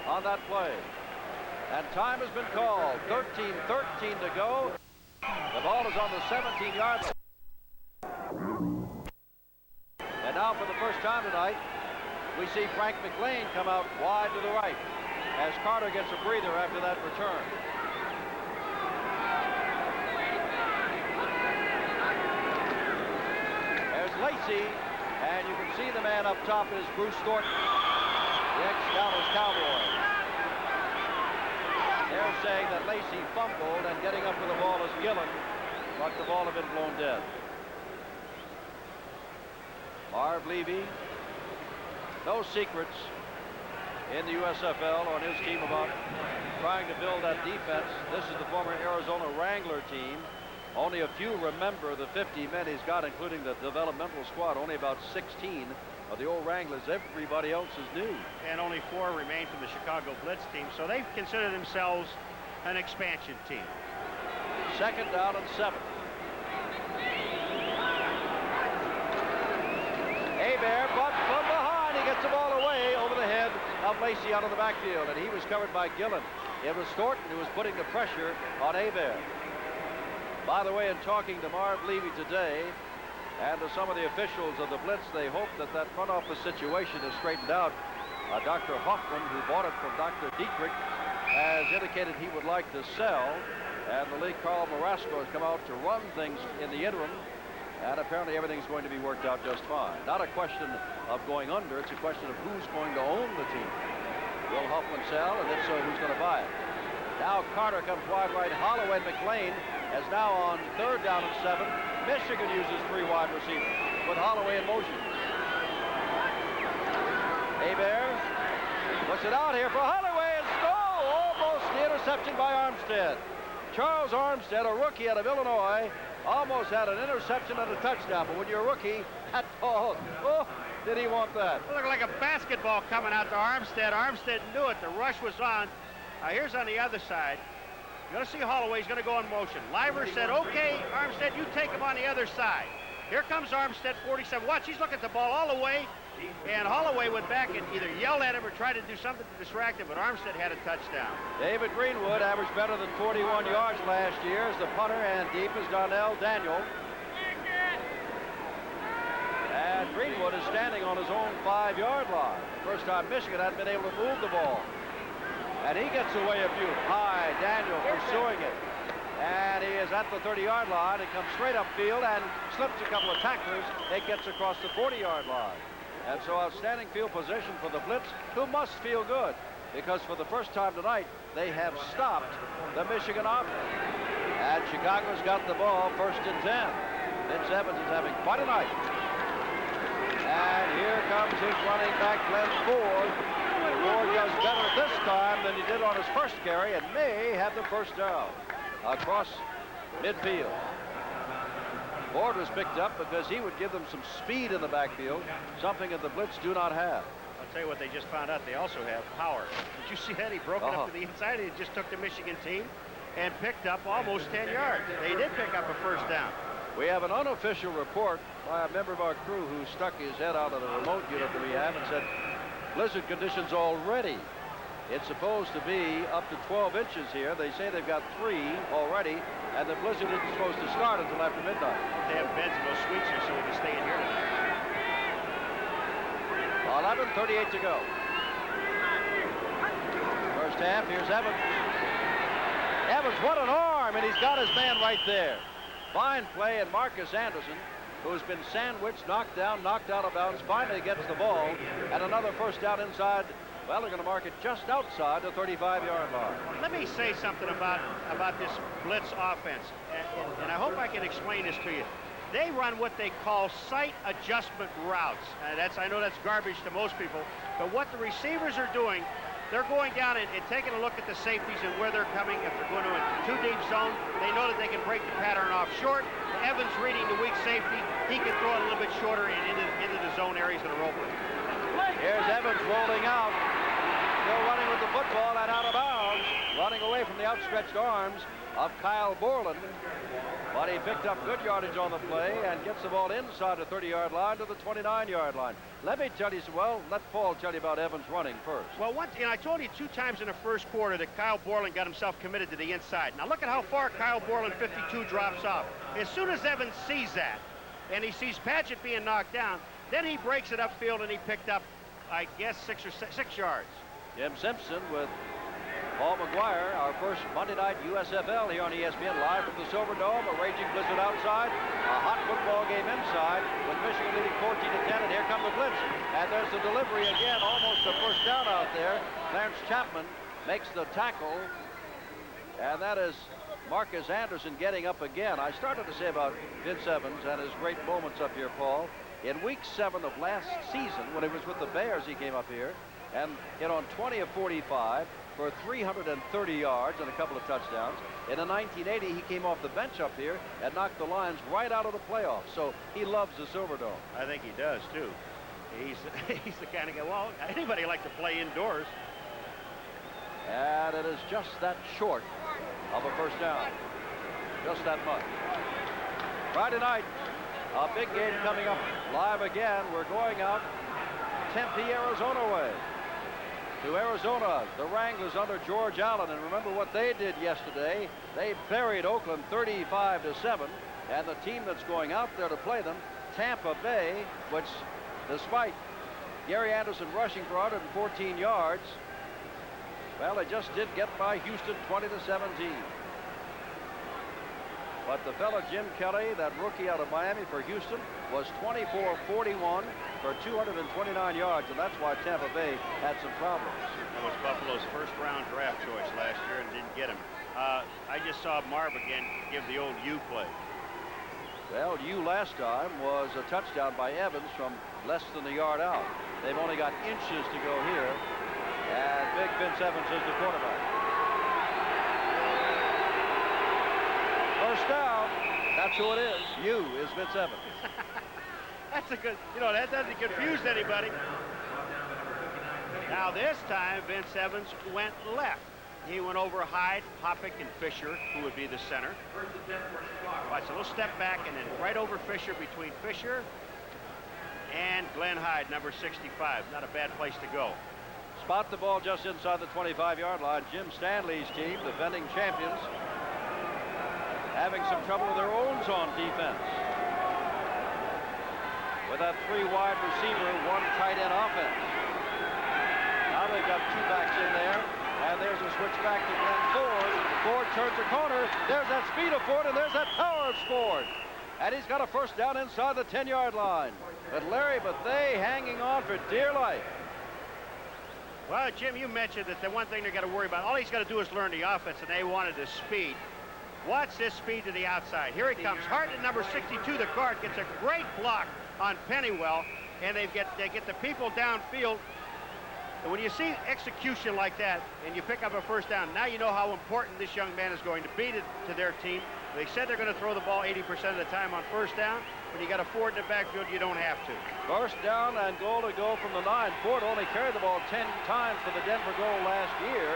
on that play. And time has been called. 13-13 to go. The ball is on the 17-yard line. And now for the first time tonight, we see Frank McLean come out wide to the right as Carter gets a breather after that return. There's Lacey, and you can see the man up top is Bruce Thornton, the ex-Dallas Cowboy. They're saying that Lacey fumbled, and getting up with the ball is Gillen, but the ball had been blown dead. Marv Levy, no secrets in the USFL on his team about trying to build that defense. This is the former Arizona Wrangler team. Only a few remember the 50 men he's got, including the developmental squad. Only about 16 of the old Wranglers. Everybody else is new. And only 4 remain from the Chicago Blitz team, so they consider themselves an expansion team. 2nd down and 7. Hebert, but from behind, he gets the ball away over the head of Lacey out of the backfield, and he was covered by Gillen. It was Thornton who was putting the pressure on Hebert. By the way, in talking to Marv Levy today and to some of the officials of the Blitz, they hope that that front office situation is straightened out. Dr. Hoffman, who bought it from Dr. Dietrich, has indicated he would like to sell, and the league, Carl Marasco, has come out to run things in the interim, and apparently everything's going to be worked out just fine. Not a question of going under, it's a question of who's going to own the team. Will Hoffman sell, and if so, who's going to buy it? Now Carter comes wide right. Holloway and McLean as now on 3rd down and 7. Michigan uses 3 wide receivers with Holloway in motion. Hebert puts it out here for Holloway, and almost the interception by Armstead. Charles Armstead, a rookie out of Illinois, almost had an interception and a touchdown. But when you're a rookie, that ball, oh, did he want that? It looked like a basketball coming out to Armstead. Armstead knew it. The rush was on. Here's on the other side. You're going to see Holloway's going to go in motion. Liver said, okay, Armstead, you take him on the other side. Here comes Armstead, 47. Watch, he's looking at the ball all the way. And Holloway went back and either yelled at him or tried to do something to distract him, but Armstead had a touchdown. David Greenwood averaged better than 41 yards last year as the punter, and deep is Darnell Daniel. And Greenwood is standing on his own 5-yard line. First time Michigan hadn't been able to move the ball. And he gets away a few. High, Daniel pursuing it. And he is at the 30-yard line. It comes straight upfield and slips a couple of tacklers. It gets across the 40-yard line. And so outstanding field position for the Blitz, who must feel good, because for the first time tonight, they have stopped the Michigan offense. And Chicago's got the ball 1st and 10. Vince Evans is having quite a night. And here comes his running back, Glenn Ford. Ford does better this time than he did on his first carry and may have the first down across midfield. Ford was picked up because he would give them some speed in the backfield, something that the Blitz do not have. I'll tell you what they just found out. They also have power. Did you see that? He broke it up to the inside. He just took the Michigan team and picked up almost 10 yards. They did pick up a first down. We have an unofficial report by a member of our crew who stuck his head out of the remote unit that we have and said, blizzard conditions already. It's supposed to be up to 12 inches here. They say they've got 3 already, and the blizzard isn't supposed to start until after midnight. They have beds in those suites here, so we can stay in here tonight. 11:38 to go. First half, here's Evans. Evans, what an arm, and he's got his man right there. Fine play, and Marcus Anderson, who's been sandwiched, knocked down, knocked out of bounds, finally gets the ball, and another first down inside. Well, they're going to mark it just outside the 35-yard line. Let me say something about this Blitz offense, and I hope I can explain this to you. They run what they call sight adjustment routes. I know that's garbage to most people, but what the receivers are doing, they're going down and taking a look at the safeties and where they're coming. If they're going to a too-deep zone, they know that they can break the pattern off short. Evans reading the weak safety, he can throw it a little bit shorter and into the zone areas that are open. Here's Evans rolling out. Still running with the football and out of bounds. Running away from the outstretched arms of Kyle Borland. But he picked up good yardage on the play and gets the ball inside the 30-yard line to the 29-yard line. Let me tell you, well, let Paul tell you about Evans running first. Well, I told you 2 times in the first quarter that Kyle Borland got himself committed to the inside. Now look at how far Kyle Borland 52 drops off. As soon as Evans sees that, and he sees Padgett being knocked down, then he breaks it upfield and he picked up, I guess, 6 yards. Jim Simpson with Paul McGuire, our first Monday night USFL here on ESPN, live from the Silverdome. A raging blizzard outside, a hot football game inside, with Michigan leading 14-10, and here come the Blitz. And there's the delivery again, almost a first down out there. Clarence Chapman makes the tackle, and that is Marcus Anderson getting up again. I started to say about Vince Evans and his great moments up here, Paul. In week 7 of last season, when he was with the Bears, he came up here and hit on 20 of 45 for 330 yards and a couple of touchdowns. In the 1980, he came off the bench up here and knocked the Lions right out of the playoffs. So he loves the Silverdome. I think he does, too. He's the kind of guy, well, anybody like to play indoors. And it is just that short of a first down. Just that much. Friday night, a big game coming up live again. We're going out Tempe, Arizona way. To Arizona, the Wranglers under George Allen. And remember what they did yesterday. They buried Oakland 35-7. And the team that's going out there to play them, Tampa Bay, which despite Gary Anderson rushing for 114 yards, well, they just did get by Houston 20-17. But the fellow Jim Kelly, that rookie out of Miami for Houston, was 24-41 for 229 yards, and that's why Tampa Bay had some problems. That was Buffalo's first-round draft choice last year and didn't get him. I just saw Marv again give the old U play. Well, U last time was a touchdown by Evans from less than a yard out. They've only got inches to go here, and big Vince Evans is the quarterback. First down. That's who it is. U is Vince Evans. That's a good, that doesn't confuse anybody. Now this time, Vince Evans went left. He went over Hyde, Hoppick, and Fisher, who would be the center. Watch a little step back, and then right over Fisher, between Fisher and Glenn Hyde, number 65. Not a bad place to go. Spot the ball just inside the 25-yard line. Jim Stanley's team, defending champions, having some trouble with their own zone defense. With that 3 wide receiver, 1 tight end offense. Now they've got 2 backs in there. And there's a switch back to Glenn Ford. Ford turns the corner. There's that speed of Ford, and there's that power of Ford. And he's got a first down inside the 10-yard line. But Larry Bethea hanging on for dear life. Well, Jim, you mentioned that the one thing they've got to worry about, all he's got to do is learn the offense, and they wanted the speed. Watch this speed to the outside. Here he comes. Hart at number 62, the guard, gets a great block on Pennywell, and they get the people downfield. And when you see execution like that, and you pick up a first down, now you know how important this young man is going to be to their team. They said they're going to throw the ball 80% of the time on first down. When you got a Ford in the backfield, you don't have to. First down and goal to go from the 9. Ford only carried the ball 10 times for the Denver goal last year,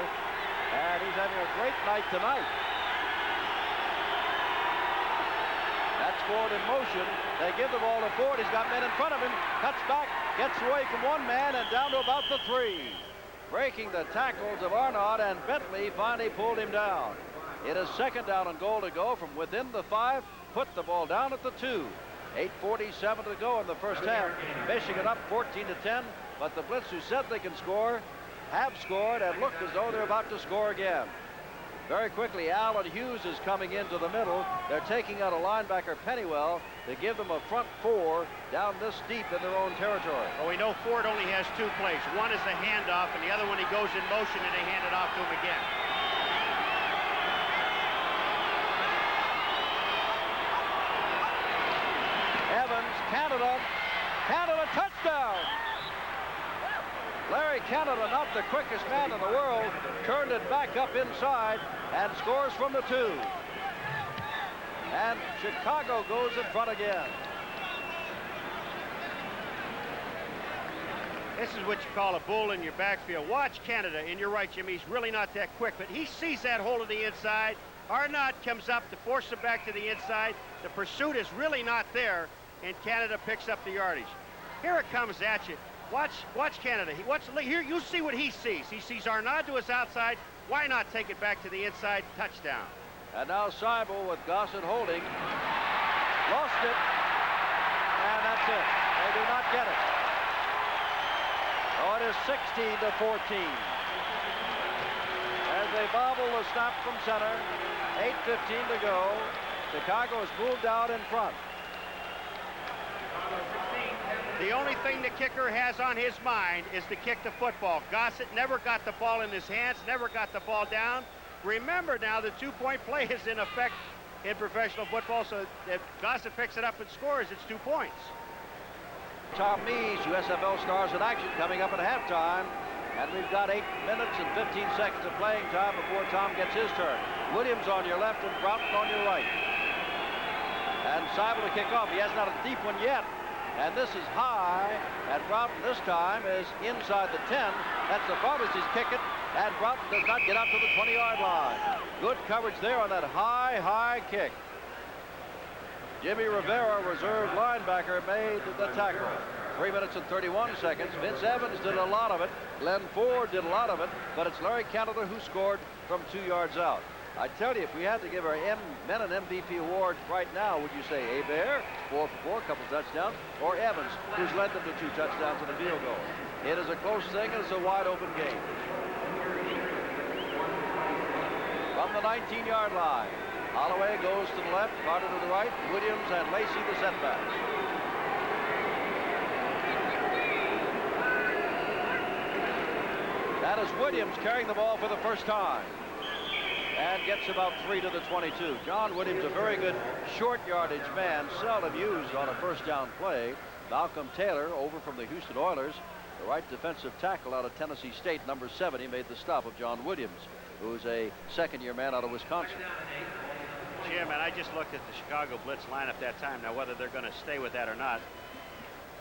and he's having a great night tonight. That's Ford in motion. They give the ball to Ford. He's got men in front of him. Cuts back, gets away from one man, and down to about the 3. Breaking the tackles of Arnott, and Bentley finally pulled him down. It is second down and goal to go from within the 5. Put the ball down at the 2. 8:47 to go in the first half. Michigan up 14-10, but the Blitz, who said they can score, have scored and look as though they're about to score again. Very quickly, Allen Hughes is coming into the middle. They're taking out a linebacker, Pennywell, to give them a front 4 down this deep in their own territory. Well, we know Ford only has 2 plays. One is the handoff, and the other one he goes in motion and they hand it off to him again. Evans, Canada touchdown! Larry Canada, not the quickest man in the world, turned it back up inside and scores from the 2. And Chicago goes in front again. This is what you call a bull in your backfield. Watch Canada, and you're right, Jimmy, he's really not that quick, but he sees that hole to the inside. Arnott comes up to force him back to the inside. The pursuit is really not there, and Canada picks up the yardage. Here it comes at you. Watch Canada. Here, you see what he sees. He sees Arnott to his outside. Why not take it back to the inside? Touchdown. And now Seibel with Gossett holding. Lost it. And that's it. They do not get it. Oh, it is 16-14. As they bobble the snap from center. 8:15 to go. Chicago has moved out in front. The only thing the kicker has on his mind is to kick the football. Gossett never got the ball in his hands, never got the ball down. Remember now, the 2-point play is in effect in professional football, so if Gossett picks it up and scores, it's 2 points. Tom Mees, USFL Stars in action, coming up at halftime. And we've got 8 minutes and 15 seconds of playing time before Tom gets his turn. Williams on your left and Broughton on your right. And Seibel to kick off. He hasn't had a deep one yet. And this is high, and Broughton this time is inside the 10. That's the farthest he's kicking, and Broughton does not get out to the 20-yard line. Good coverage there on that high kick. Jimmy Rivera, reserve linebacker, made the tackle. 3 minutes and 31 seconds. Vince Evans did a lot of it. Glenn Ford did a lot of it, but it's Larry Canada who scored from 2 yards out. I tell you, if we had to give our men an MVP award right now, would you say Hebert, 4 for 4, couple touchdowns, or Evans, who's led them to 2 touchdowns and a field goal? It is a close thing, and it's a wide open game. From the 19-yard line, Holloway goes to the left, Carter to the right, Williams and Lacey the setbacks. That is Williams carrying the ball for the first time. And gets about 3 to the 22. John Williams, a very good short yardage man, seldom used on a first down play. Malcolm Taylor, over from the Houston Oilers, the right defensive tackle out of Tennessee State, number 70, made the stop of John Williams, who's a second-year man out of Wisconsin. Jim, and I just looked at the Chicago Blitz lineup that time. Now, whether they're going to stay with that or not,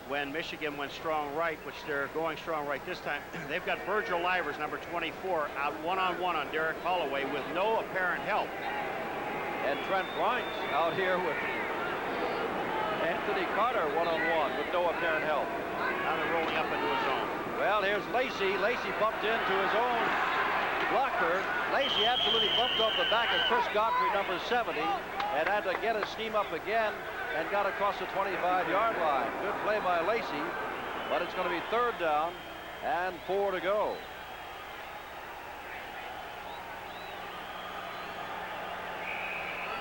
when Michigan went strong right, which they're going strong right this time, they've got Virgil Livers, number 24, out one-on-one on Derek Holloway with no apparent help. And Trent Bryant out here with Anthony Carter one-on-one with no apparent help. Now they're rolling up into his zone. Well, here's Lacey. Lacey bumped into his own blocker. Lacey absolutely bumped off the back of Chris Godfrey, number 70, and had to get his steam up again and got across the 25-yard line. Good play by Lacey, but it's going to be 3rd down and 4 to go.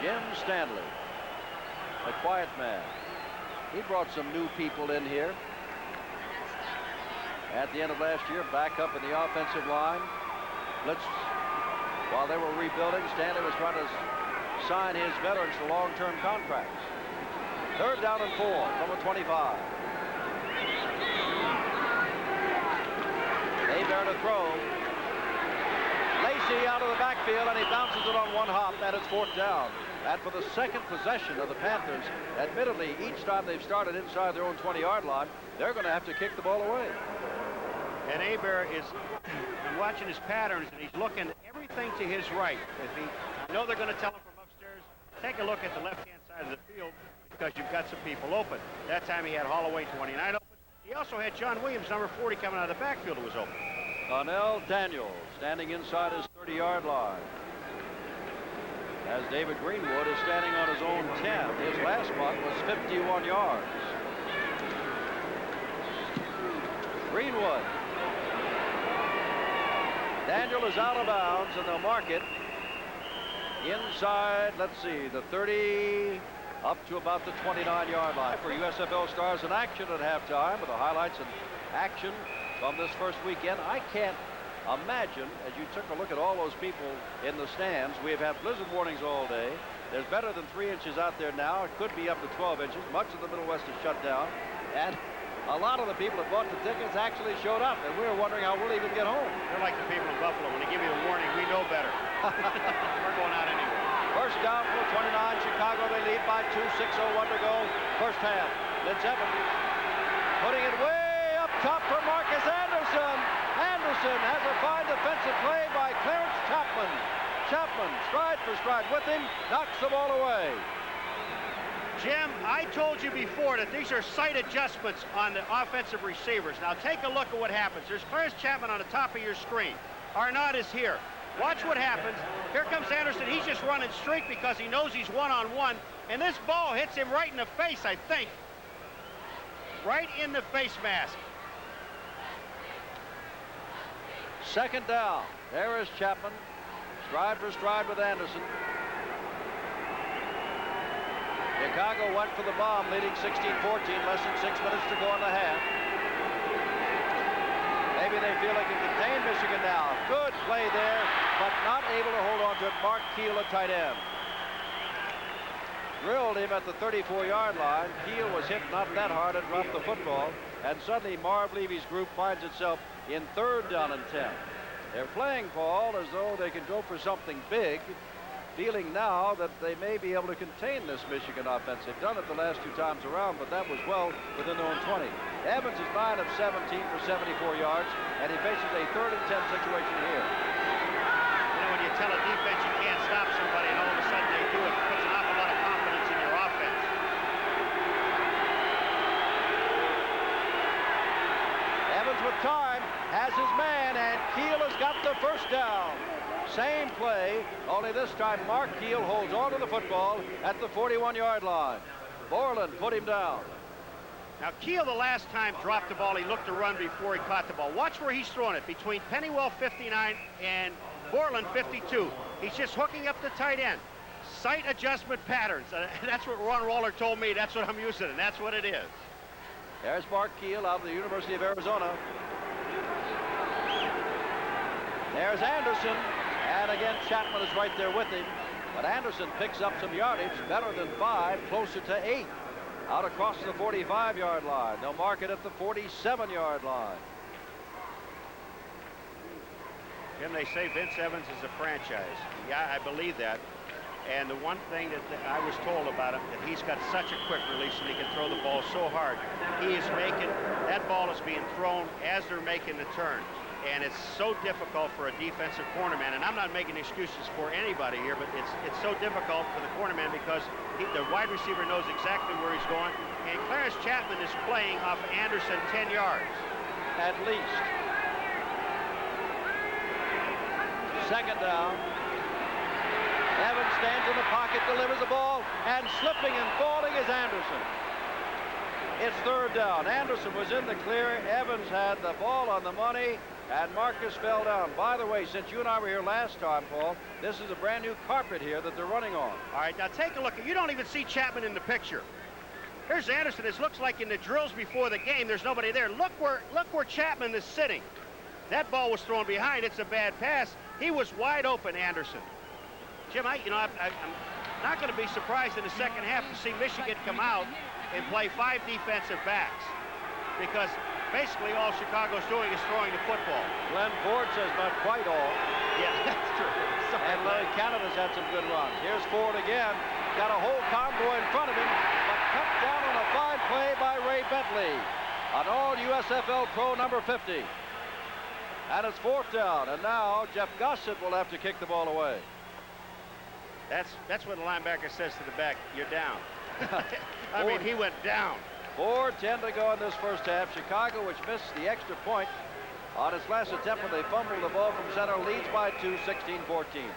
Jim Stanley, a quiet man. He brought some new people in here at the end of last year, back up in the offensive line. Blitz, while they were rebuilding, Stanley was trying to sign his veterans to long-term contracts. 3rd down and 4 from the 25. Hebert to throw. Lacey out of the backfield, and he bounces it on one hop, and it's 4th down. And for the second possession of the Panthers, admittedly, each time they've started inside their own 20-yard line, they're going to have to kick the ball away. And Hebert is, I'm watching his patterns, and he's looking everything to his right. I know they're going to tell him from upstairs, take a look at the left-hand side of the field because you've got some people open. That time he had Holloway, 29, open. He also had John Williams, number 40, coming out of the backfield who was open. Donnell Daniels standing inside his 30-yard line. As David Greenwood is standing on his own 10. His last punt was 51 yards. Greenwood. Daniel is out of bounds, and they'll mark it inside, let's see, the 30 up to about the 29-yard line. For USFL Stars in action at halftime with the highlights and action from this first weekend. I can't imagine, as you took a look at all those people in the stands, we have had blizzard warnings all day. There's better than 3 inches out there now. It could be up to 12 inches. Much of the Middle West is shut down. And a lot of the people that bought the tickets actually showed up, and we were wondering how we'll even get home. They're like the people in Buffalo. When they give you a warning, we know better. We're going out anyway. 1st down for 29. Chicago, they lead by 2. 6:01 to go. First half. Blitz Evans putting it way up top for Marcus Anderson. Anderson has a fine defensive play by Clarence Chapman. Chapman, stride for stride with him, knocks the ball away. Jim, I told you before that these are sight adjustments on the offensive receivers. Now take a look at what happens. There's Clarence Chapman on the top of your screen. Arnott is here. Watch what happens. Here comes Anderson. He's just running straight because he knows he's one-on-one. And this ball hits him right in the face, I think. Right in the face mask. 2nd down. There is Chapman. Stride for stride with Anderson. Chicago went for the bomb, leading 16-14. Less than 6 minutes to go in the half. Maybe they feel they can contain Michigan now. Good play there, but not able to hold on to it. Mark Keel, a tight end. Drilled him at the 34-yard line. Keel was hit not that hard and dropped the football. And suddenly Marv Levy's group finds itself in 3rd down and 10. They're playing, Paul, as though they can go for something big, feeling now that they may be able to contain this Michigan offense. They've done it the last 2 times around, but that was well within their own 20. Evans is 9 of 17 for 74 yards, and he faces a 3rd and 10 situation here. You know, when you tell a defense you can't stop somebody and all of a sudden they do it, it puts an awful lot of confidence in your offense. Evans with time, has his man, and Keel has got the 1st down. Same play, only this time Mark Keel holds on to the football at the 41-yard line. Borland put him down. Now, Keel the last time dropped the ball. He looked to run before he caught the ball. Watch where he's throwing it, between Pennywell, 59, and Borland, 52. He's just hooking up the tight end. Sight adjustment patterns. That's what Ron Roller told me. That's what I'm using, and that's what it is. There's Mark Keel out of the University of Arizona. There's Anderson. And again, Chapman is right there with him. But Anderson picks up some yardage, better than 5, closer to 8. Out across the 45-yard line. They'll mark it at the 47-yard line. Jim, they say Vince Evans is a franchise. Yeah, I believe that. And the one thing that I was told about him, that he's got such a quick release and he can throw the ball so hard. He is making, that ball is being thrown as they're making the turn. And it's so difficult for a defensive cornerman, and I'm not making excuses for anybody here, but it's so difficult for the cornerman because the wide receiver knows exactly where he's going, and Clarence Chapman is playing off Anderson 10 yards. At least. 2nd down. Evans stands in the pocket, delivers the ball, and slipping and falling is Anderson. It's third down. Anderson was in the clear. Evans had the ball on the money, and Marcus fell down. By the way, since you and I were here last time, Paul, this is a brand new carpet here that they're running on. All right, now take a look. You don't even see Chapman in the picture. Here's Anderson. It looks like in the drills before the game, there's nobody there. Look where Chapman is sitting. That ball was thrown behind. It's a bad pass. He was wide open, Anderson. Jim, I'm not going to be surprised in the second half to see Michigan come out and play 5 defensive backs, because basically all Chicago's doing is throwing the football. Glenn Ford says not quite all. Yeah, that's true. Sorry, and Larry Canada's had some good runs. Here's Ford again. Got a whole convoy in front of him, but cut down on a fine play by Ray Bentley. An all USFL Pro number 50. And it's fourth down, and now Jeff Gossett will have to kick the ball away. That's what the linebacker says to the back. You're down. I mean, he went down. 4:10 to go in this first half. Chicago, which missed the extra point on its last attempt when they fumbled the ball from center, leads by 2, 16-14.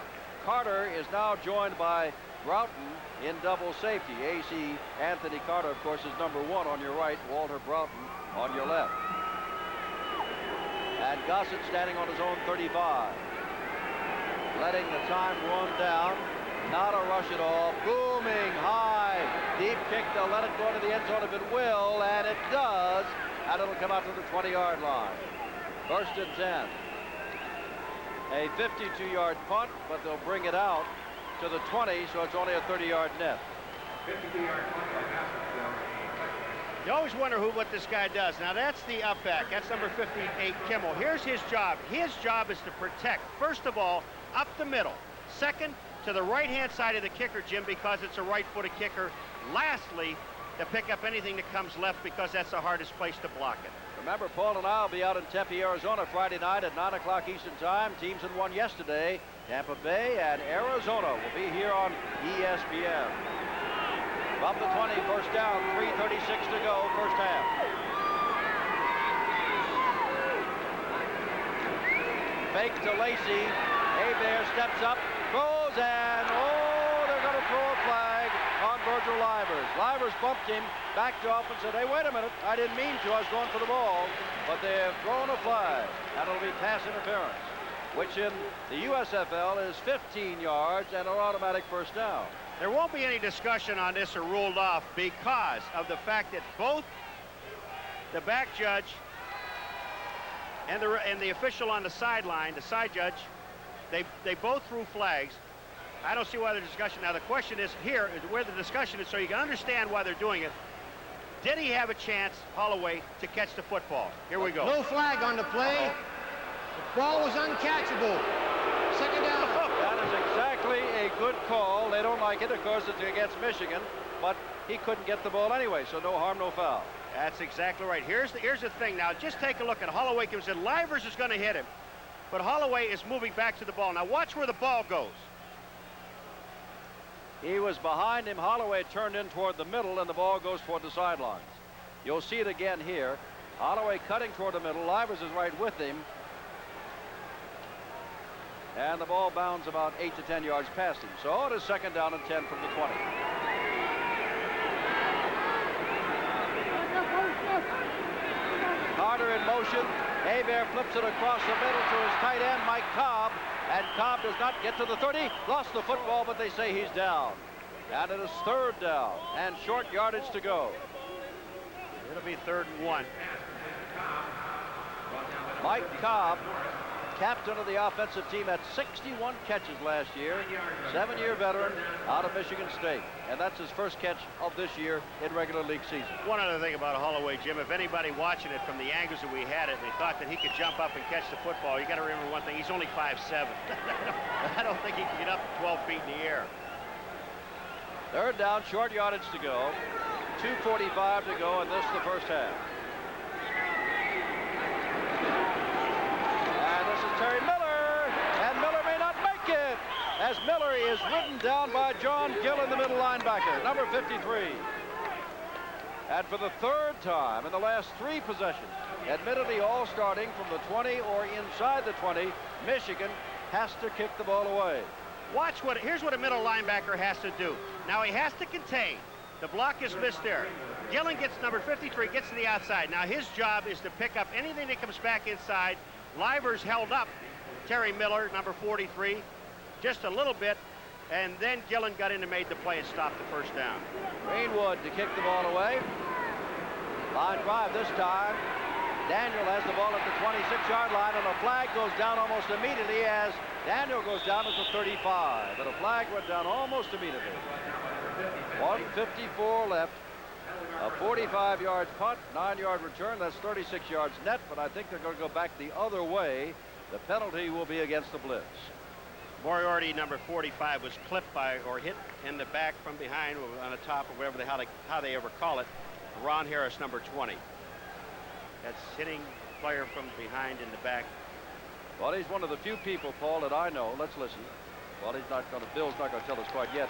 Carter is now joined by Broughton in double safety. AC Anthony Carter, of course, is number 1 on your right. Walter Broughton on your left. And Gossett standing on his own 35. Letting the time run down. Not a rush at all. Booming high. Deep kick. They'll let it go into the end zone if it will, and it does. And it'll come out to the 20-yard line. First and 10. A 52-yard punt, but they'll bring it out to the 20, so it's only a 30-yard net. 52-yard punt by Gossett. You always wonder what this guy does. Now, that's the up back. That's number 58, Kimmel. Here's his job. His job is to protect, first of all, up the middle. Second, to the right-hand side of the kicker, Jim, because it's a right-footed kicker. Lastly, to pick up anything that comes left, because that's the hardest place to block it. Remember, Paul and I will be out in Tempe, Arizona Friday night at 9 o'clock Eastern Time. Teams that won yesterday, Tampa Bay and Arizona, will be here on ESPN. From the 20, first down, 3:36 to go, first half. Fake to Lacey. Hebert steps up, throws, and they're going to throw a flag on Virgil Livers. Livers bumped him, backed off and said, hey, wait a minute, I didn't mean to, I was going for the ball. But they have thrown a flag, and it'll be pass interference, which in the USFL is 15 yards and an automatic first down. There won't be any discussion on this or ruled off because of the fact that both the back judge and the official on the sideline, the side judge, they both threw flags. I don't see why there's discussion. Now, the question is here, where the discussion is, so you can understand why they're doing it. Did he have a chance, Holloway, to catch the football? Here we go. No flag on the play. The ball was uncatchable. Second down. That is exactly a good call. They don't like it, of course, it's against Michigan, but he couldn't get the ball anyway, so no harm, no foul. That's exactly right. Here's the thing. Now, just take a look at Holloway. Comes in. Livers is going to hit him, but Holloway is moving back to the ball. Now, watch where the ball goes. He was behind him. Holloway turned in toward the middle, and the ball goes toward the sidelines. You'll see it again here. Holloway cutting toward the middle. Livers is right with him. And the ball bounds about 8 to 10 yards past him. So it is second down and 10 from the 20. Carter in motion. Hebert flips it across the middle to his tight end, Mike Cobb. And Cobb does not get to the 30. Lost the football, but they say he's down. And it is third down and short yardage to go. It'll be 3rd and 1. Mike Cobb, captain of the offensive team, had 61 catches last year, 7-year veteran out of Michigan State. And that's his first catch of this year in regular league season. One other thing about Holloway, Jim, if anybody watching it from the angles that we had it, they thought that he could jump up and catch the football, you got to remember one thing, he's only 5'7". I don't think he can get up 12 feet in the air. Third down, short yardage to go. 2:45 to go in this, the first half. And this is Terry Miller, and Miller may not make it, as Miller is ridden down by John Gill in the middle linebacker, number 53. And for the third time in the last 3 possessions, admittedly all starting from the 20 or inside the 20, Michigan has to kick the ball away. Here's what a middle linebacker has to do. Now he has to contain. The block is missed there. Gillen gets number 53, gets to the outside. Now his job is to pick up anything that comes back inside. Livers held up Terry Miller, number 43, just a little bit, and then Gillen got in and made the play and stopped the first down. Greenwood to kick the ball away. Line drive this time. Daniel has the ball at the 26-yard line, and a flag goes down almost immediately as Daniel goes down at the 35. But a flag went down almost immediately. 1:54 left. A 45-yard punt, 9-yard return. That's 36 yards net, but I think they're going to go back the other way. The penalty will be against the Blitz. Moriarty, number 45, was clipped by or hit in the back from behind on the top or whatever how they ever call it. Ron Harris, number 20. That's hitting player from behind in the back. Well, he's one of the few people, Paul, that I know. Let's listen. Well, Bill's not going to tell us quite yet.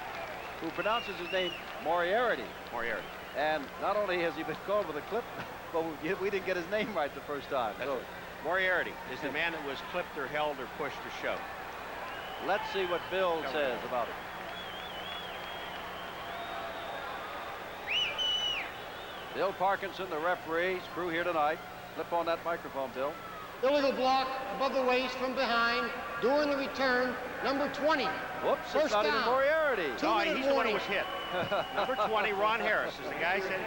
Who pronounces his name Moriarty. Moriarty. And not only has he been called with a clip, but we didn't get his name right the first time. So, Moriarty is the man that was clipped or held or pushed or shoved. Let's see what Bill says about it. Bill Parkinson, the referee, crew here tonight. Flip on that microphone, Bill. Illegal block above the waist from behind during the return, number 20. Whoops, First it's not even down. Moriarty. No, he's the one who was hit. Number 20, Ron Harris, is the guy said.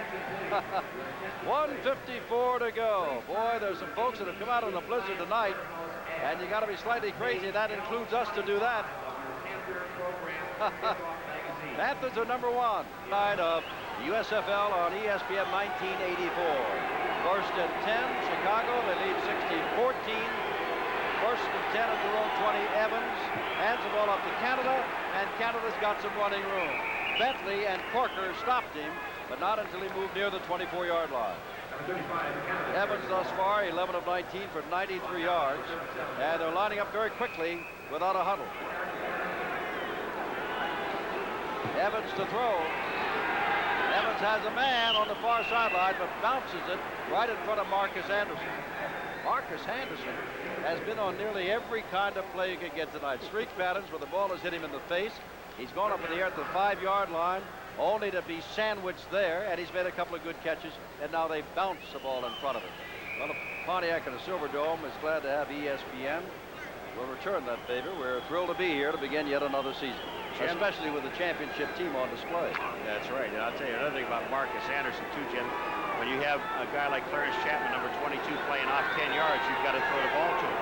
1:54 to go. Boy, there's some folks that have come out in the blizzard tonight, and you got to be slightly crazy. That includes us to do that. Panthers are number 1. Night of USFL on ESPN 1984. First and 10, Chicago. They lead 16-14. First and 10 at their own 20. Evans hands the ball up to Canada, and Canada's got some running room. Bentley and Corker stopped him, but not until he moved near the 24-yard line. Evans thus far 11 of 19 for 93 yards, and they're lining up very quickly without a huddle. Evans to throw. Evans has a man on the far sideline, but bounces it right in front of Marcus Anderson. Marcus Anderson has been on nearly every kind of play you can get tonight. Streak patterns where the ball has hit him in the face. He's gone up in the air at the 5-yard line, only to be sandwiched there, and he's made a couple of good catches, and now they bounce the ball in front of him. Well, Pontiac and the Silverdome is glad to have ESPN. We'll return that favor. We're thrilled to be here to begin yet another season, especially with the championship team on display. That's right, and I'll tell you another thing about Marcus Anderson, too, Jim. When you have a guy like Clarence Chapman, number 22, playing off 10 yards, you've got to throw the ball to him.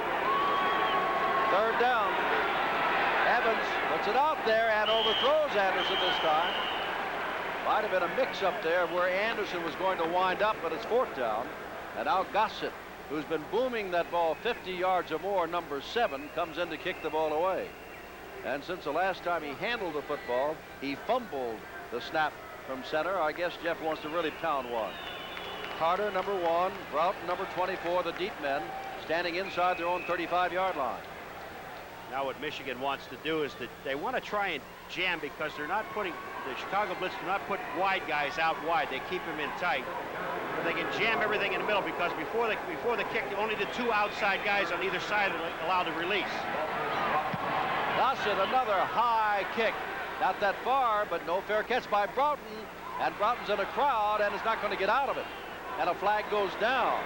Third down. Evans puts it out there and overthrows Anderson this time. Might have been a mix-up there where Anderson was going to wind up, but it's fourth down. And now Gossett, who's been booming that ball 50 yards or more, number 7, comes in to kick the ball away. And since the last time he handled the football, he fumbled the snap from center. I guess Jeff wants to really pound one. Carter, number 1, Broughton, number 24, the deep men, standing inside their own 35-yard line. Now what Michigan wants to do is that they want to try and jam because they're not putting, the Chicago Blitz do not put wide guys out wide. They keep them in tight. But they can jam everything in the middle because before the kick, only the 2 outside guys on either side are allowed to release. Gossett, another high kick. Not that far, but no fair catch by Broughton. And Broughton's in a crowd and is not going to get out of it. And a flag goes down.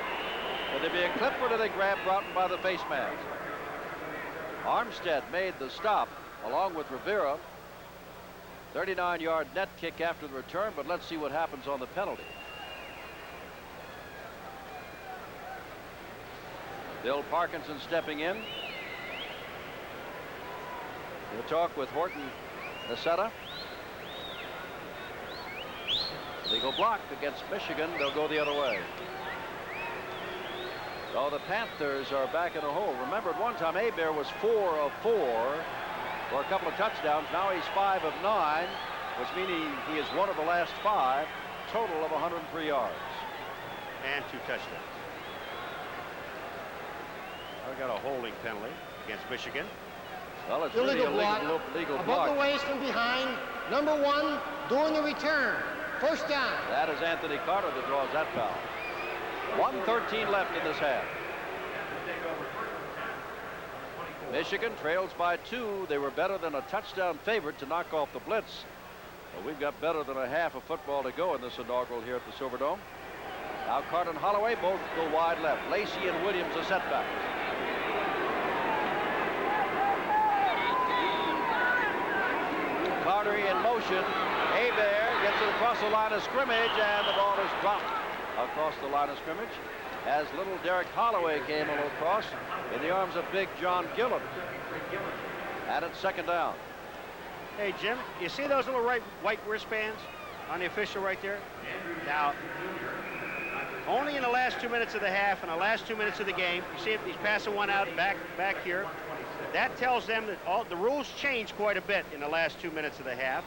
Will there be a clip or do they grab Broughton by the face mask? Armstead made the stop along with Rivera. 39-yard net kick after the return, but let's see what happens on the penalty. Bill Parkinson stepping in. He'll talk with Horton Nacetta. Legal block against Michigan. They'll go the other way. So the Panthers are back in a hole. Remember, at one time, Hebert was 4 of 4 for a couple of touchdowns. Now he's 5 of 9, which means he is one of the last 5, total of 103 yards. And 2 touchdowns. I got a holding penalty against Michigan. Well, it's really a legal block. Above the waist from behind, number 1, during the return. First down. That is Anthony Carter that draws that foul. 1:13 left in this half. Michigan trails by 2. They were better than a touchdown favorite to knock off the Blitz. Well, we've got better than a half of football to go in this inaugural here at the Silverdome. Now Carter and Holloway both go wide left. Lacey and Williams are setbacks. Carter in motion. Hebert gets it across the line of scrimmage, and the ball is dropped across the line of scrimmage as little Derek Holloway came a little across in the arms of big John Gillum. And it's second down. Hey, Jim, you see those little white wristbands on the official right there? Now, only in the last 2 minutes of the half and the last 2 minutes of the game, you see he's passing one out back here. That tells them that all the rules change quite a bit in the last 2 minutes of the half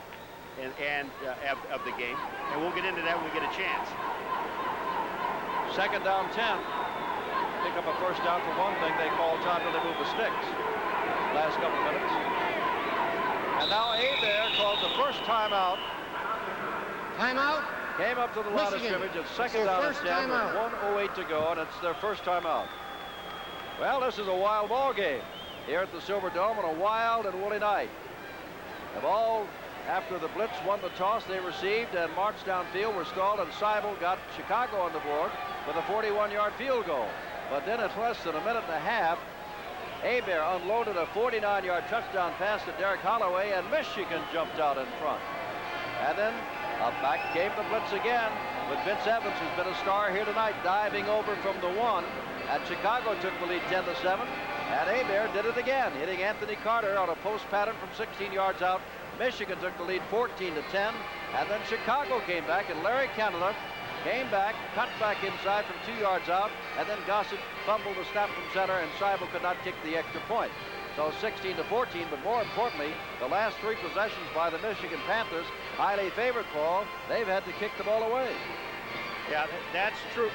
and of the game. And we'll get into that when we get a chance. Second down 10. Pick up a first down for one thing. They call time till they move the sticks. Last couple of minutes. And now Hebert calls the first timeout. Timeout? Came up to the line of scrimmage. It's second down and 10 with 1:08 to go, and it's their first timeout. Well, this is a wild ball game here at the Silverdome on a wild and woolly night. The ball, after the Blitz won the toss, they received and marched downfield, were stalled, and Seibel got Chicago on the board with a 41-yard field goal. But then at less than a minute and a half, Hebert unloaded a 49-yard touchdown pass to Derek Holloway, and Michigan jumped out in front. And then back came the Blitz again with Vince Evans, who's been a star here tonight, diving over from the 1. And Chicago took the lead 10-7. And Hebert did it again, hitting Anthony Carter on a post pattern from 16 yards out. Michigan took the lead 14-10. And then Chicago came back, and Larry Canada came back, cut back inside from 2 yards out, and then Gossett fumbled the snap from center, and Seibel could not kick the extra point. So 16-14, but more importantly, the last 3 possessions by the Michigan Panthers, highly favored Paul, they've had to kick the ball away. Yeah, that's true.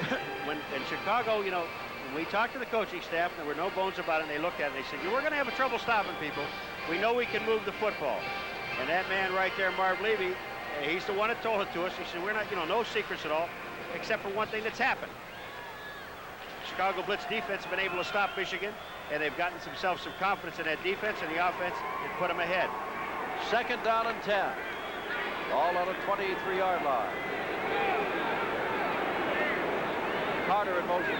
When in Chicago, you know, when we talked to the coaching staff, there were no bones about it, and they looked at it and they said, we're going to have trouble stopping people. We know we can move the football. And that man right there, Marv Levy, he's the one that told it to us. He said, we're not, you know, no secrets at all, except for one thing that's happened. Chicago Blitz defense has been able to stop Michigan, and they've gotten themselves some confidence in that defense, and the offense can put them ahead. Second down and 10. All on a 23-yard line. Carter in motion.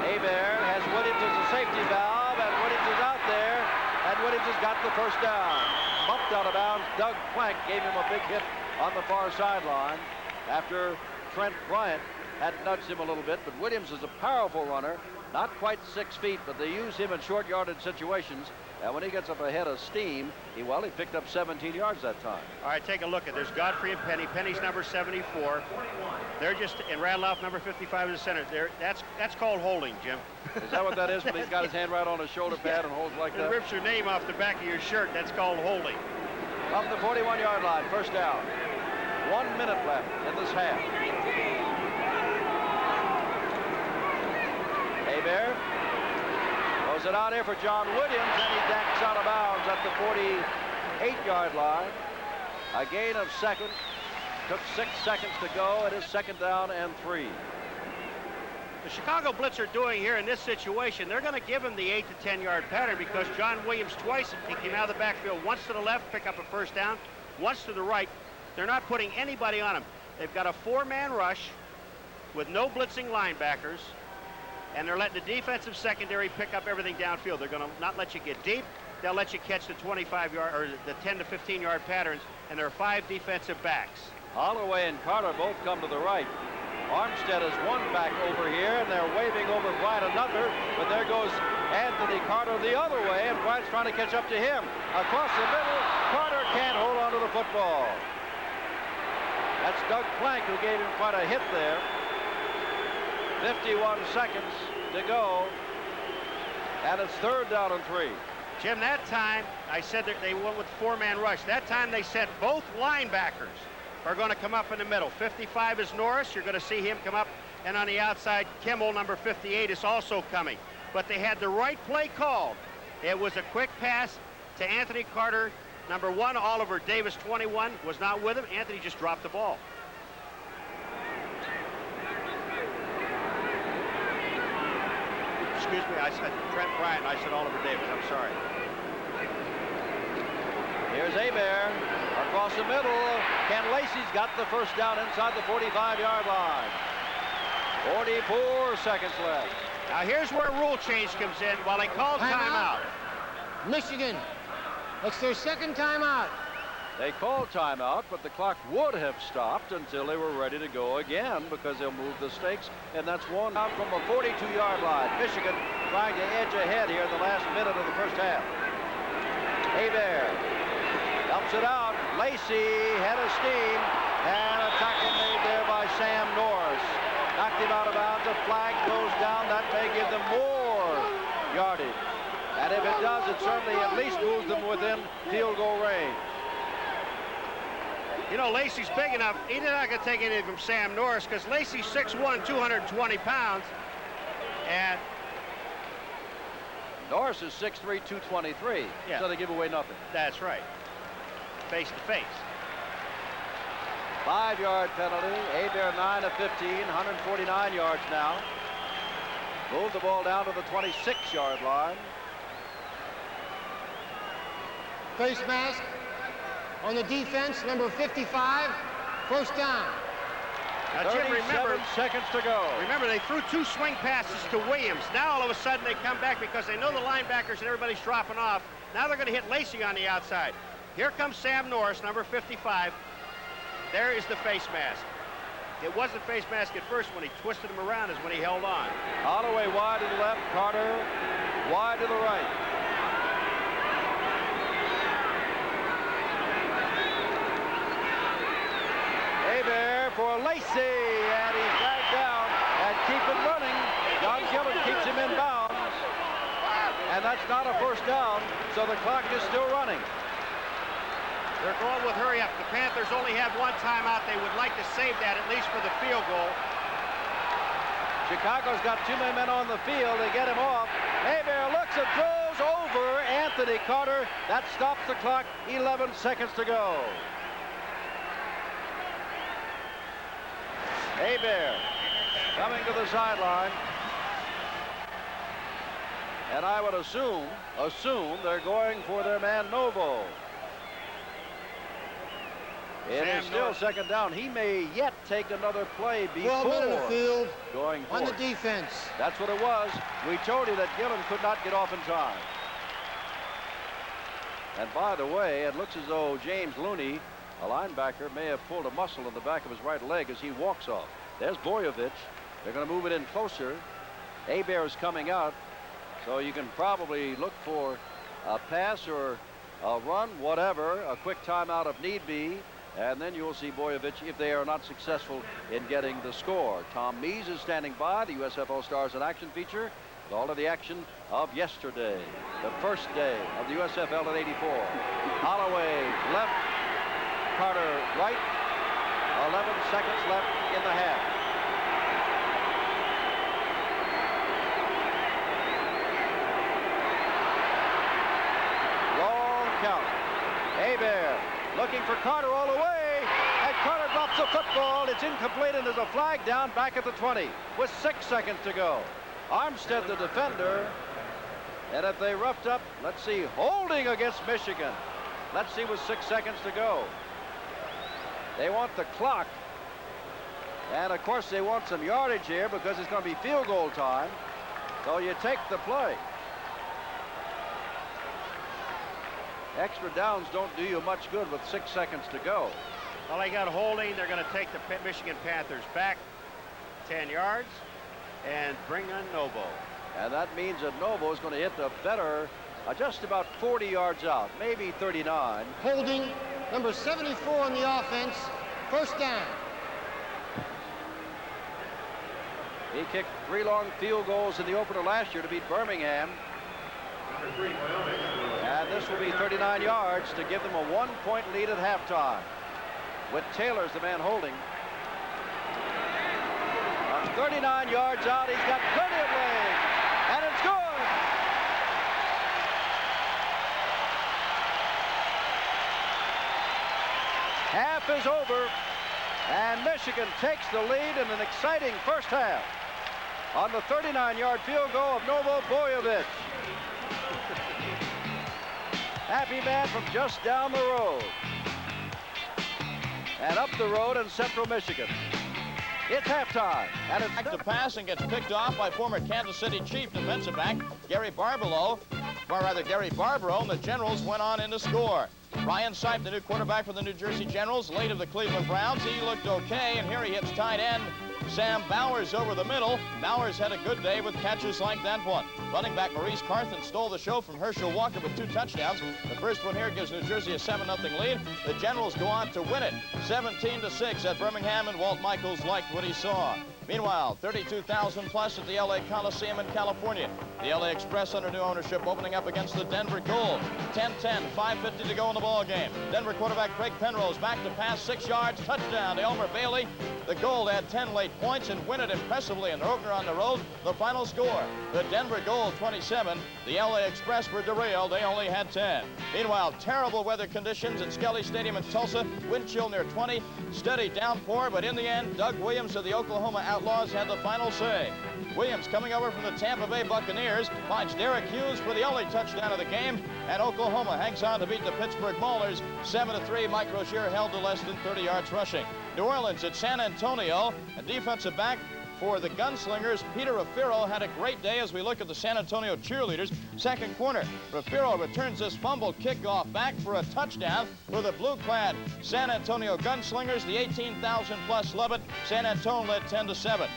Hebert has Williams as a safety valve, and Williams is out there, and Williams has got the first down. Bumped out of bounds. Doug Plank gave him a big hit on the far sideline after Trent Bryant had nudged him a little bit, but Williams is a powerful runner, not quite 6 feet, but they use him in short yardage situations, and when he gets up ahead of steam, he picked up 17 yards that time. All right, take a look at there's Godfrey and Penny. Penny's number 74. They're just, and Radloff number 55 in the center. That's called holding, Jim. Is that what that is when he's got his hand right on his shoulder pad and holds like that? It rips your name off the back of your shirt. That's called holding. Up the 41-yard line, first down. 1 minute left in this half. Hebert throws it out here for John Williams, and he dacks out of bounds at the 48-yard line. A gain of second. Took 6 seconds to go. It is second down and 3. The Chicago Blitz are doing here in this situation, they're going to give him the 8 to 10-yard pattern because John Williams twice, he came out of the backfield, once to the left, pick up a first down, once to the right. They're not putting anybody on him. They've got a 4-man rush with no blitzing linebackers, and they're letting the defensive secondary pick up everything downfield. They're going to not let you get deep. They'll let you catch the 25-yard or the 10 to 15-yard patterns, and there are 5 defensive backs. Holloway and Carter both come to the right. Armstead is one back over here, and they're waving over Bryant another, but there goes Anthony Carter the other way, and Bryant's trying to catch up to him. Across the middle, Carter can't hold on to the football. That's Doug Plank who gave him quite a hit there. 51 seconds to go, and it's third down and 3. Jim, that time, I said that they went with 4-man rush. That time they said both linebackers are going to come up in the middle. 55 is Norris. You're going to see him come up. And on the outside, Kimmel, number 58, is also coming. But they had the right play called. It was a quick pass to Anthony Carter. Number 1, Oliver Davis, 21, was not with him. Anthony just dropped the ball. Excuse me, I said Trent Bryant, I said Oliver Davis. I'm sorry. Here's Hebert across the middle. Ken Lacey's got the first down inside the 45-yard line. 44 seconds left. Now here's where a rule change comes in while they call timeout. Michigan. That's their second timeout. They called timeout, but the clock would have stopped until they were ready to go again because they'll move the stakes, and that's one out from a 42-yard line. Michigan trying to edge ahead here in the last minute of the first half. Hebert dumps it out. Lacey head of steam, and a tackle made there by Sam Norris. Knocked him out of bounds. A flag goes down. That may give them more yardage. And if it does, it certainly at least moves them within field goal range. You know, Lacey's big enough. He's not going to take anything from Sam Norris because Lacey's 6'1", 220 pounds. And Norris is 6'3", 223. Yeah. So they give away nothing. that's right. Face to face. 5-yard penalty. Hebert 9 of 15, 149 yards now. Move the ball down to the 26-yard line. Face mask on the defense, number 55. First down. Now, Jim, 37 seconds to go. remember they threw 2 swing passes to Williams. Now all of a sudden they come back because they know the linebackers and everybody's dropping off. Now they're going to hit Lacey on the outside. Here comes Sam Norris, number 55. There is the face mask. It wasn't face mask at first. When he twisted him around is when he held on. Holloway wide to the left. Carter wide to the right. Hebert for Lacey, and he's dragged down and keep it running. John Gillen keeps him in bounds, and that's not a first down, so the clock is still running. They're going with hurry up. The Panthers only have 1 timeout. They would like to save that at least for the field goal. Chicago's got 2 men on the field. They get him off. Hebert looks and throws over Anthony Carter. That stops the clock. 11 seconds to go. Hebert coming to the sideline. And I would assume they're going for their man Novo. It is still second down. He may yet take another play before 12 men in the field going on the forward. defense. That's what it was. We told you that Gillen could not get off in time. And by the way, it looks as though James Looney, a linebacker, may have pulled a muscle in the back of his right leg as he walks off. There's Boyovich. They're going to move it in closer. Hebert is coming out, so you can probably look for a pass or a run, whatever, a quick timeout if need be. And then you'll see Boyovich if they are not successful in getting the score. Tom Mees is standing by, the USFL Stars in Action feature, with all of the action of yesterday, the first day of the USFL in '84. Holloway left, Carter right, 11 seconds left in the half. Long count. Hebert looking for Carter all the way, and Carter drops the football. It's incomplete, and there's a flag down back at the 20 with 6 seconds to go. Armstead, the defender, and if they roughed up, let's see, holding against Michigan. Let's see with 6 seconds to go. They want the clock, and of course they want some yardage here because it's going to be field goal time, so you take the play. Extra downs don't do you much good with 6 seconds to go. Well, they got holding. They're going to take the Michigan Panthers back 10 yards and bring on Novo. And that means that Novo is going to hit the better, just about 40 yards out, maybe 39. Holding, number 74 on the offense. First down. He kicked 3 long field goals in the opener last year to beat Birmingham. And this will be 39 yards to give them a 1-point lead at halftime. With Taylor's the man holding. 39 yards out. He's got plenty of legs. And it's good. Half is over. And Michigan takes the lead in an exciting first half on the 39-yard field goal of Novo Boyovich. Happy Man from just down the road. And up the road in Central Michigan. It's halftime. And it's Back to pass and gets picked off by former Kansas City Chief defensive back Gary Barbaro, and the Generals went on in to score. Ryan Sipe, the new quarterback for the New Jersey Generals, late of the Cleveland Browns. He looked okay, and here he hits tight end Sam Bowers over the middle. Bowers had a good day with catches like that one. Running back Maurice Carthen stole the show from Herschel Walker with 2 touchdowns. The first one here gives New Jersey a 7-0 lead. The Generals go on to win it 17-6 at Birmingham, and Walt Michaels liked what he saw. Meanwhile, 32,000 plus at the LA Coliseum in California. The LA Express under new ownership opening up against the Denver Gold. 10-10, 5:50 to go in the ball game. Denver quarterback Craig Penrose back to pass, 6 yards, touchdown to Elmer Bailey. The Gold had 10 late points and win it impressively in their opener on the road. The final score, the Denver Gold 27, the LA Express were derailed. They only had 10. Meanwhile, terrible weather conditions at Skelly Stadium in Tulsa. Wind chill near 20, steady downpour, but in the end, Doug Williams of the Oklahoma Outlaws had the final say. Williams coming over from the Tampa Bay Buccaneers finds Derek Hughes for the only touchdown of the game, and Oklahoma hangs on to beat the Pittsburgh Maulers 7-3. Mike Rozier held to less than 30 yards rushing. New Orleans at San Antonio, a defensive back for the Gunslingers, Peter Rafiro, had a great day as we look at the San Antonio cheerleaders. Second corner, Rafiro returns this fumbled kickoff back for a touchdown for the blue-clad San Antonio Gunslingers. The 18,000 plus love it. San Antonio led 10-7.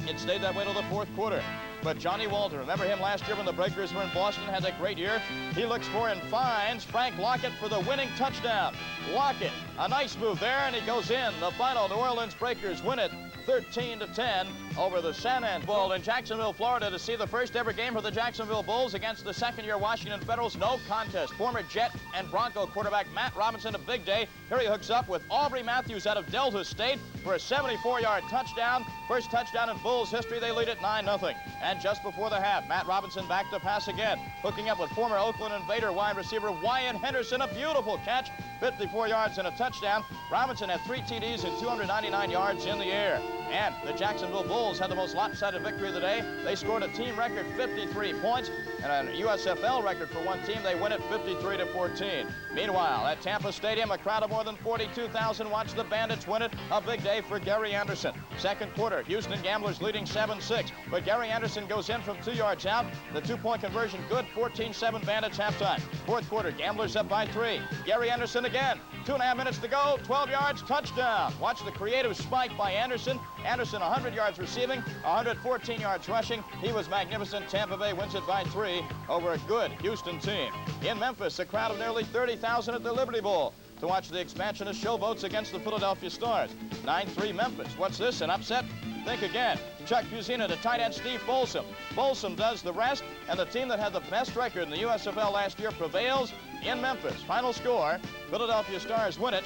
It stayed that way till the fourth quarter. But Johnny Walter, remember him last year when the Breakers were in Boston, had that great year? He looks for and finds Frank Lockett for the winning touchdown. Lockett, a nice move there, and he goes in. The final New Orleans Breakers win it 13-10 over the San Antonio Bull in Jacksonville, Florida, to see the first ever game for the Jacksonville Bulls against the second-year Washington Federals. No contest. Former Jet and Bronco quarterback Matt Robinson, a big day. Here he hooks up with Aubrey Matthews out of Delta State for a 74-yard touchdown. First touchdown in Bulls history. They lead it 9-0. And just before the half, Matt Robinson back to pass again, hooking up with former Oakland Invader wide receiver Wyatt Henderson. A beautiful catch, 54 yards and a touchdown. Robinson had 3 TDs and 299 yards in the air. And the Jacksonville Bulls had the most lopsided victory of the day. They scored a team record 53 points and a USFL record for one team. They win it 53-14. Meanwhile, at Tampa Stadium, a crowd of more than 42,000 watched the Bandits win it. A big day for Gary Anderson. Second quarter, Houston Gamblers leading 7-6. But Gary Anderson goes in from 2 yards out. The 2-point conversion good, 14-7 Bandits halftime. Fourth quarter, Gamblers up by 3. Gary Anderson again. 2.5 minutes to go, 12 yards, touchdown. Watch the creative spike by Anderson. Anderson 100 yards receiving, 114 yards rushing. He was magnificent. Tampa Bay wins it by 3 over a good Houston team. In Memphis, a crowd of nearly 30,000 at the Liberty Bowl to watch the expansion of showboats against the Philadelphia Stars. 9-3 Memphis. What's this, an upset? Think again. Chuck Fusina to tight end Steve Folsom. Folsom does the rest, and the team that had the best record in the USFL last year prevails in Memphis. Final score, Philadelphia Stars win it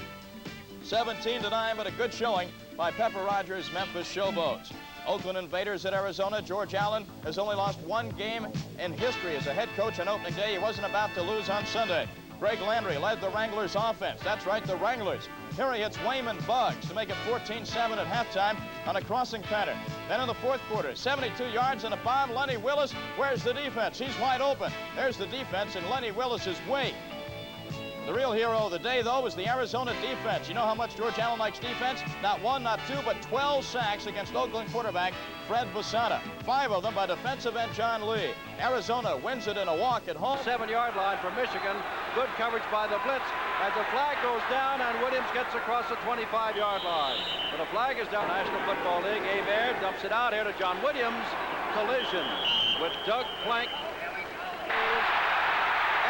17-9, but a good showing by Pepper Rogers' Memphis Showboats. Oakland Invaders at Arizona. George Allen has only lost 1 game in history as a head coach on opening day. He wasn't about to lose on Sunday. Greg Landry led the Wranglers offense. That's right, the Wranglers. Here he hits Wayman Buggs to make it 14-7 at halftime on a crossing pattern. Then in the fourth quarter, 72 yards and a bomb. Lenny Willis, where's the defense? He's wide open. There's the defense in Lenny Willis's wake. The real hero of the day, though, was the Arizona defense. You know how much George Allen likes defense? Not 1, not 2, but 12 sacks against Oakland quarterback Fred Basada. 5 of them by defensive end John Lee. Arizona wins it in a walk at home. 7-yard line for Michigan. Good coverage by the Blitz as the flag goes down and Williams gets across the 25-yard line. But the flag is down. National Football League. Abe Air dumps it out here to John Williams. Collision with Doug Plank.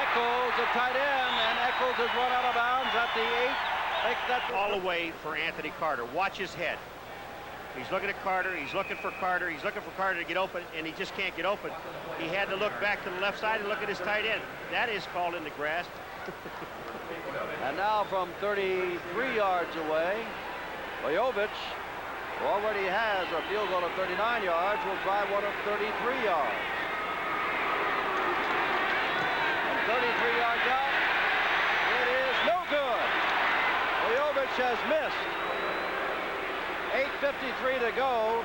Eccles, the tight end, and Eccles has run out of bounds at the 8. Makes that all the way for Anthony Carter. Watch his head. He's looking at Carter. He's looking for Carter. He's looking for Carter to get open, and he just can't get open. He had to look back to the left side and look at his tight end. That is called in the grass. And now from 33 yards away, Vojovich, who already has a field goal of 39 yards, will try one of 33 yards. 33 yards out. It is no good. Vojovich has missed. 8:53 to go.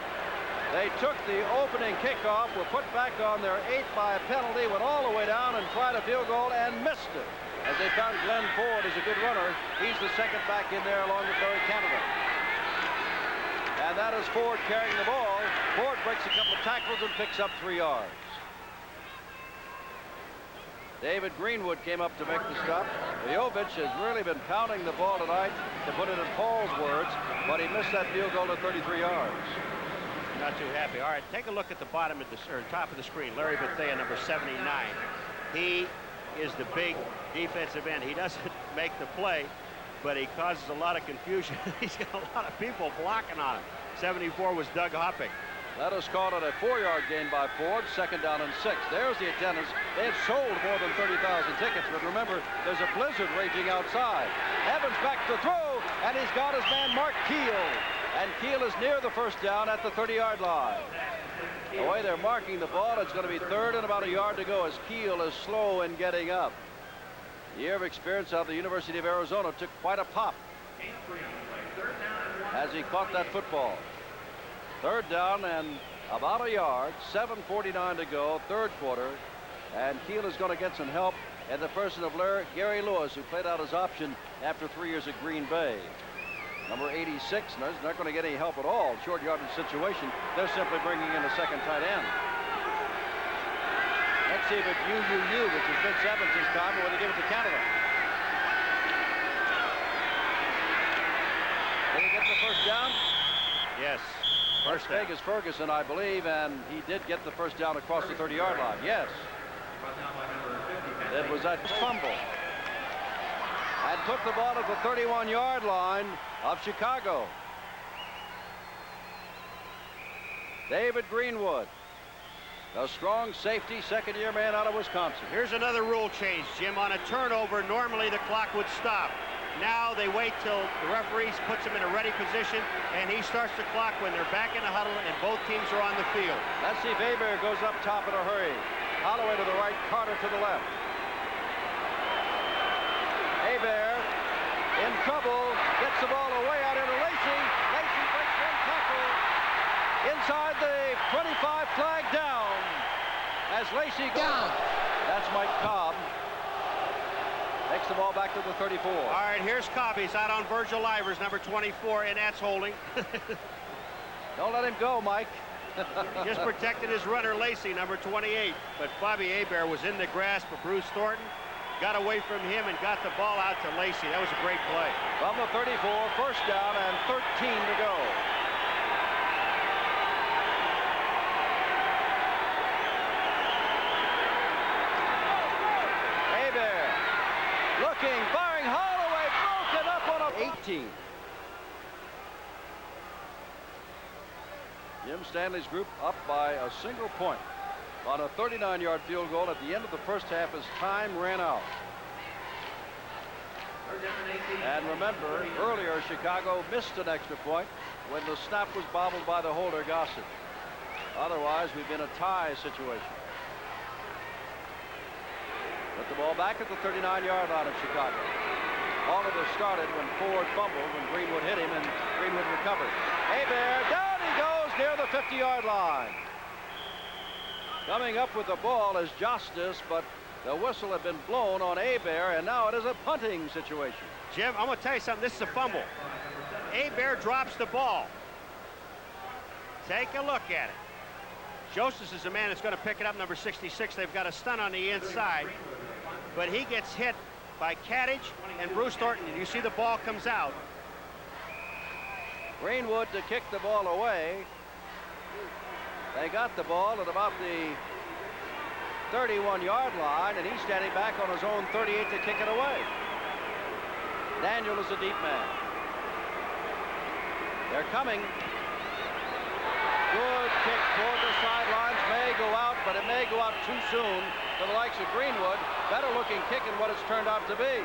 They took the opening kickoff, were put back on their 8 by a penalty, went all the way down and tried a field goal and missed it. as they found Glenn Ford as a good runner. He's the second back in there along with Larry Canada. And that is Ford carrying the ball. Ford breaks a couple of tackles and picks up 3 yards. David Greenwood came up to make the stop. Jovic has really been pounding the ball tonight, to put it in Paul's words, but he missed that field goal at 33 yards. Not too happy. All right, take a look at the bottom of the, or top of the screen. Larry Bethea, number 79. He is the big defensive end. He doesn't make the play, but he causes a lot of confusion. He's got a lot of people blocking on him. 74 was Doug Hopping. That is called on a 4-yard gain by Ford, 2nd down and 6. There's the attendance. They had sold more than 30,000 tickets, but remember, there's a blizzard raging outside. Evans back to throw, and he's got his man Mark Keel. And Keel is near the 1st down at the 30-yard line. The way they're marking the ball, it's going to be 3rd and about a yard to go as Keel is slow in getting up. The year of experience out of the University of Arizona took quite a pop as he caught that football. 3rd down and about a yard, 7:49 to go, 3rd quarter, and Keel is going to get some help in the person of Gary Lewis, who played out his option after 3 years at Green Bay. Number 86, and they're not going to get any help at all. Short yardage situation. They're simply bringing in a 2nd tight end. Let's see if it's UUU, which is Vince Evans this time, or whether they give it to Canada. Did he get the 1st down? Yes. First Vegas Ferguson, I believe, and he did get the 1st down across the 30-yard line. Yes. It was that fumble. And took the ball at the 31-yard line of Chicago. David Greenwood, a strong safety, 2nd-year man out of Wisconsin. Here's another rule change, Jim. On a turnover, normally the clock would stop. Now they wait till the referee puts him in a ready position, and he starts the clock when they're back in the huddle and both teams are on the field. Let's see if Hebert goes up top in a hurry. Holloway to the right, Carter to the left. Hebert in trouble, gets the ball away out into Lacey. Lacey breaks 1 tackle inside the 25, flag down as Lacey goes. That's Mike Cobb. Takes the ball back to the 34. All right, here's Cobb. He's out on Virgil Ivers, number 24, and that's holding. Don't let him go, Mike. He just protected his runner, Lacey, number 28. But Bobby Hebert was in the grasp of Bruce Thornton, got away from him, and got the ball out to Lacey. That was a great play. From the 34, 1st down and 13 to go. Looking, firing, Holloway broken up on a 18. Jim Stanley's group up by a single point on a 39-yard field goal at the end of the 1st half as time ran out. And remember, earlier Chicago missed an extra point when the snap was bobbled by the holder Gossett. Otherwise, we've been a tie situation. Put the ball back at the 39-yard line of Chicago. All of this started when Ford fumbled, when Greenwood hit him, and Greenwood recovered. Hebert, down he goes near the 50-yard line. Coming up with the ball is Justice, but the whistle had been blown on Hebert, and now it is a punting situation. Jim, I'm going to tell you something. This is a fumble. Hebert drops the ball. Take a look at it. Joseph is the man that's going to pick it up, number 66. They've got a stunt on the inside, but he gets hit by Kadich and Bruce Thornton. You see the ball comes out. Greenwood to kick the ball away. They got the ball at about the 31-yard line, and he's standing back on his own 38 to kick it away. Daniel is a deep man. They're coming. Good kick toward the sidelines. May go out, but it may go out too soon to the likes of Greenwood. Better looking kick in what it's turned out to be.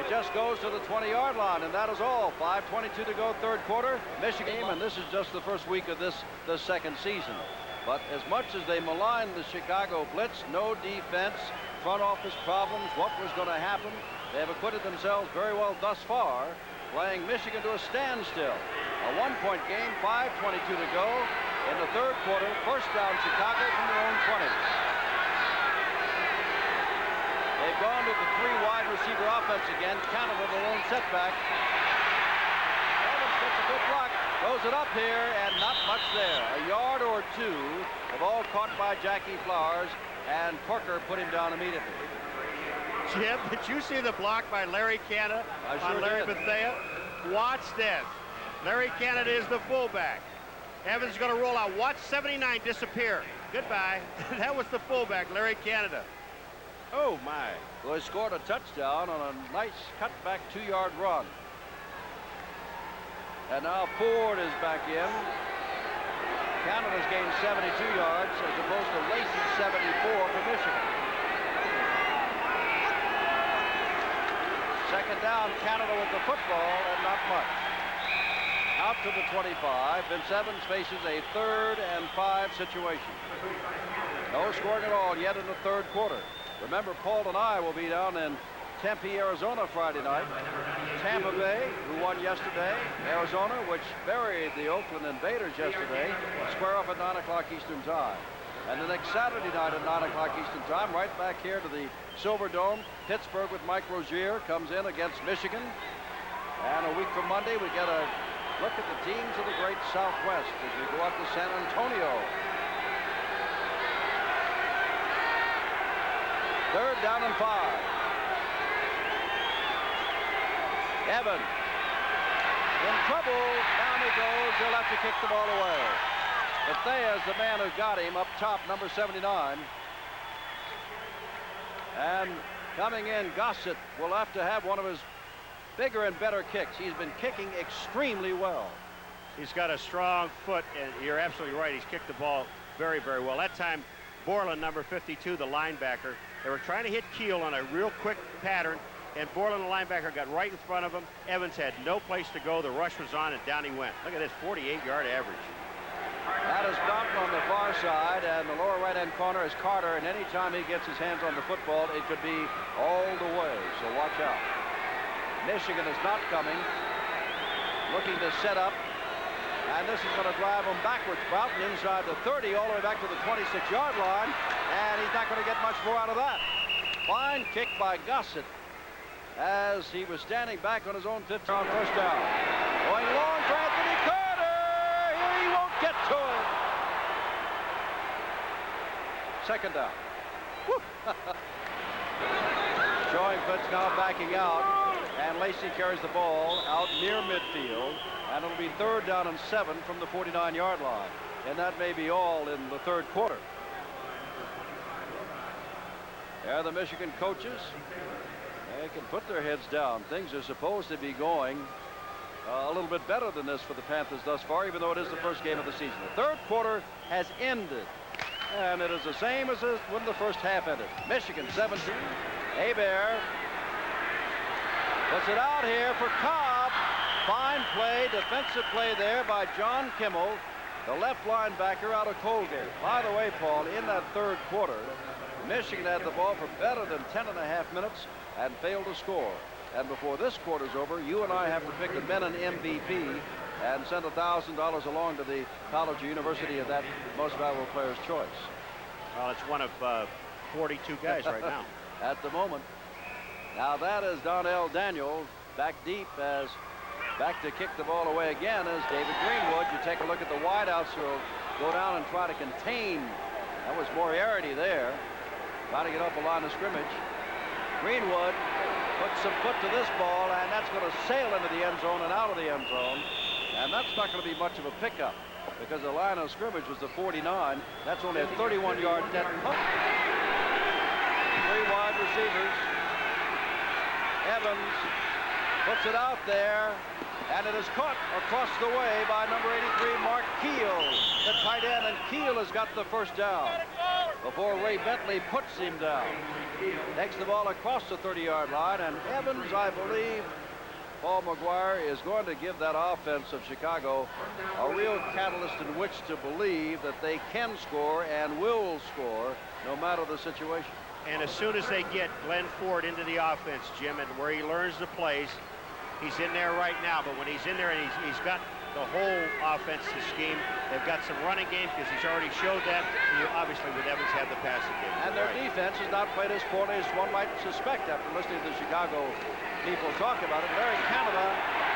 It just goes to the 20-yard line, and that is all. 5:22 to go, 3rd quarter. Michigan, and this is just the 1st week of the 2nd season. But as much as they maligned the Chicago Blitz, no defense, front office problems, what was going to happen, they have acquitted themselves very well thus far, playing Michigan to a standstill. A 1-point game, 5:22 to go in the 3rd quarter. 1st down Chicago from their own 20. They They've gone to the 3 wide receiver offense again. Canada the lone setback. Evans gets a good block. Throws it up here, and not much there. A yard or 2. The ball caught by Jackie Flowers, and Corker put him down immediately. Jim, did you see the block by Larry Canada on Larry Bethea? Watch this. Larry Canada is the fullback. Evans is going to roll out. Watch 79 disappear. Goodbye. That was the fullback, Larry Canada. Oh, my. Well, he scored a touchdown on a nice cutback 2-yard run. And now Ford is back in. Canada's gained 72 yards as opposed to Lacey's 74 for Michigan. Second down, Canada with the football, and not much. Out to the 25. Vince Evans faces a 3rd and 5 situation. No scoring at all yet in the 3rd quarter. Remember, Paul and I will be down in Tempe, Arizona Friday night. Tampa Bay, who won yesterday. Arizona, which buried the Oakland Invaders yesterday, square off at 9 o'clock Eastern Time. And the next Saturday night at 9 o'clock Eastern Time, right back here to the Silver Dome, Pittsburgh with Mike Rozier comes in against Michigan. And a week from Monday, we get a look at the teams of the great Southwest as we go out to San Antonio. 3rd down and 5. Evans in trouble. Down he goes. He'll have to kick the ball away. Bethea is the man who got him up top, number 79. And coming in, Gossett will have to have one of his bigger and better kicks. He's been kicking extremely well. He's got a strong foot, and you're absolutely right. He's kicked the ball very, very well. That time, Borland, number 52, the linebacker, they were trying to hit Keel on a real quick pattern, and Borland, the linebacker, got right in front of him. Evans had no place to go. The rush was on, and down he went. Look at this, 48-yard average. That is Fountain on the far side, and the lower right-hand corner is Carter, and any time he gets his hands on the football, it could be all the way, so watch out. Michigan is not coming, looking to set up, and this is going to drive him backwards. Fountain inside the 30, all the way back to the 26-yard line, and he's not going to get much more out of that. Fine kick by Gossett as he was standing back on his own 15-yard first down. Going long for Anthony Carter. Here he won't get to it. Second down. Showing Blitz now backing out, and Lacey carries the ball out near midfield, and it'll be 3rd down and 7 from the 49-yard line. And that may be all in the 3rd quarter. There are the Michigan coaches. They can put their heads down. Things are supposed to be going a little bit better than this for the Panthers thus far, even though it is the first game of the season. The 3rd quarter has ended, and it is the same as when the first half ended. Michigan 17. Hebert puts it out here for Cobb. Fine play, defensive play there by John Kimmel, the left linebacker out of Colgate. By the way, Paul, in that 3rd quarter, Michigan had the ball for better than 10.5 minutes and failed to score. And before this quarter's over, you and I have to pick the Menon MVP and send $1,000 along to the college or university of that most valuable player's choice. Well, it's one of 42 guys right now. At the moment. Now that is Donnell Daniel back deep, as back to kick the ball away again is David Greenwood. You take a look at the wideouts who'll go down and try to contain. That was Moriarty there, trying to get up the line of scrimmage. Greenwood puts some foot to this ball, and that's going to sail into the end zone and out of the end zone. And that's not going to be much of a pickup because the line of scrimmage was the 49. That's only a 31-yard net punt. 3 wide receivers. Evans puts it out there, and it is caught across the way by number 83, Mark Keel, the tight end, and Keel has got the first down before Ray Bentley puts him down. Takes the ball across the 30-yard line, and Evans, I believe, Paul McGuire, is going to give that offense of Chicago a real catalyst in which to believe that they can score and will score no matter the situation. And as soon as they get Glenn Ford into the offense, Jim, and where he learns the plays, he's in there right now. But when he's in there and he's got the whole offensive scheme. They've got some running game because he's already showed that. You obviously, with Evans, have the passing game. And their defense has not played as poorly as one might suspect after listening to the Chicago people talk about it. Larry Canada,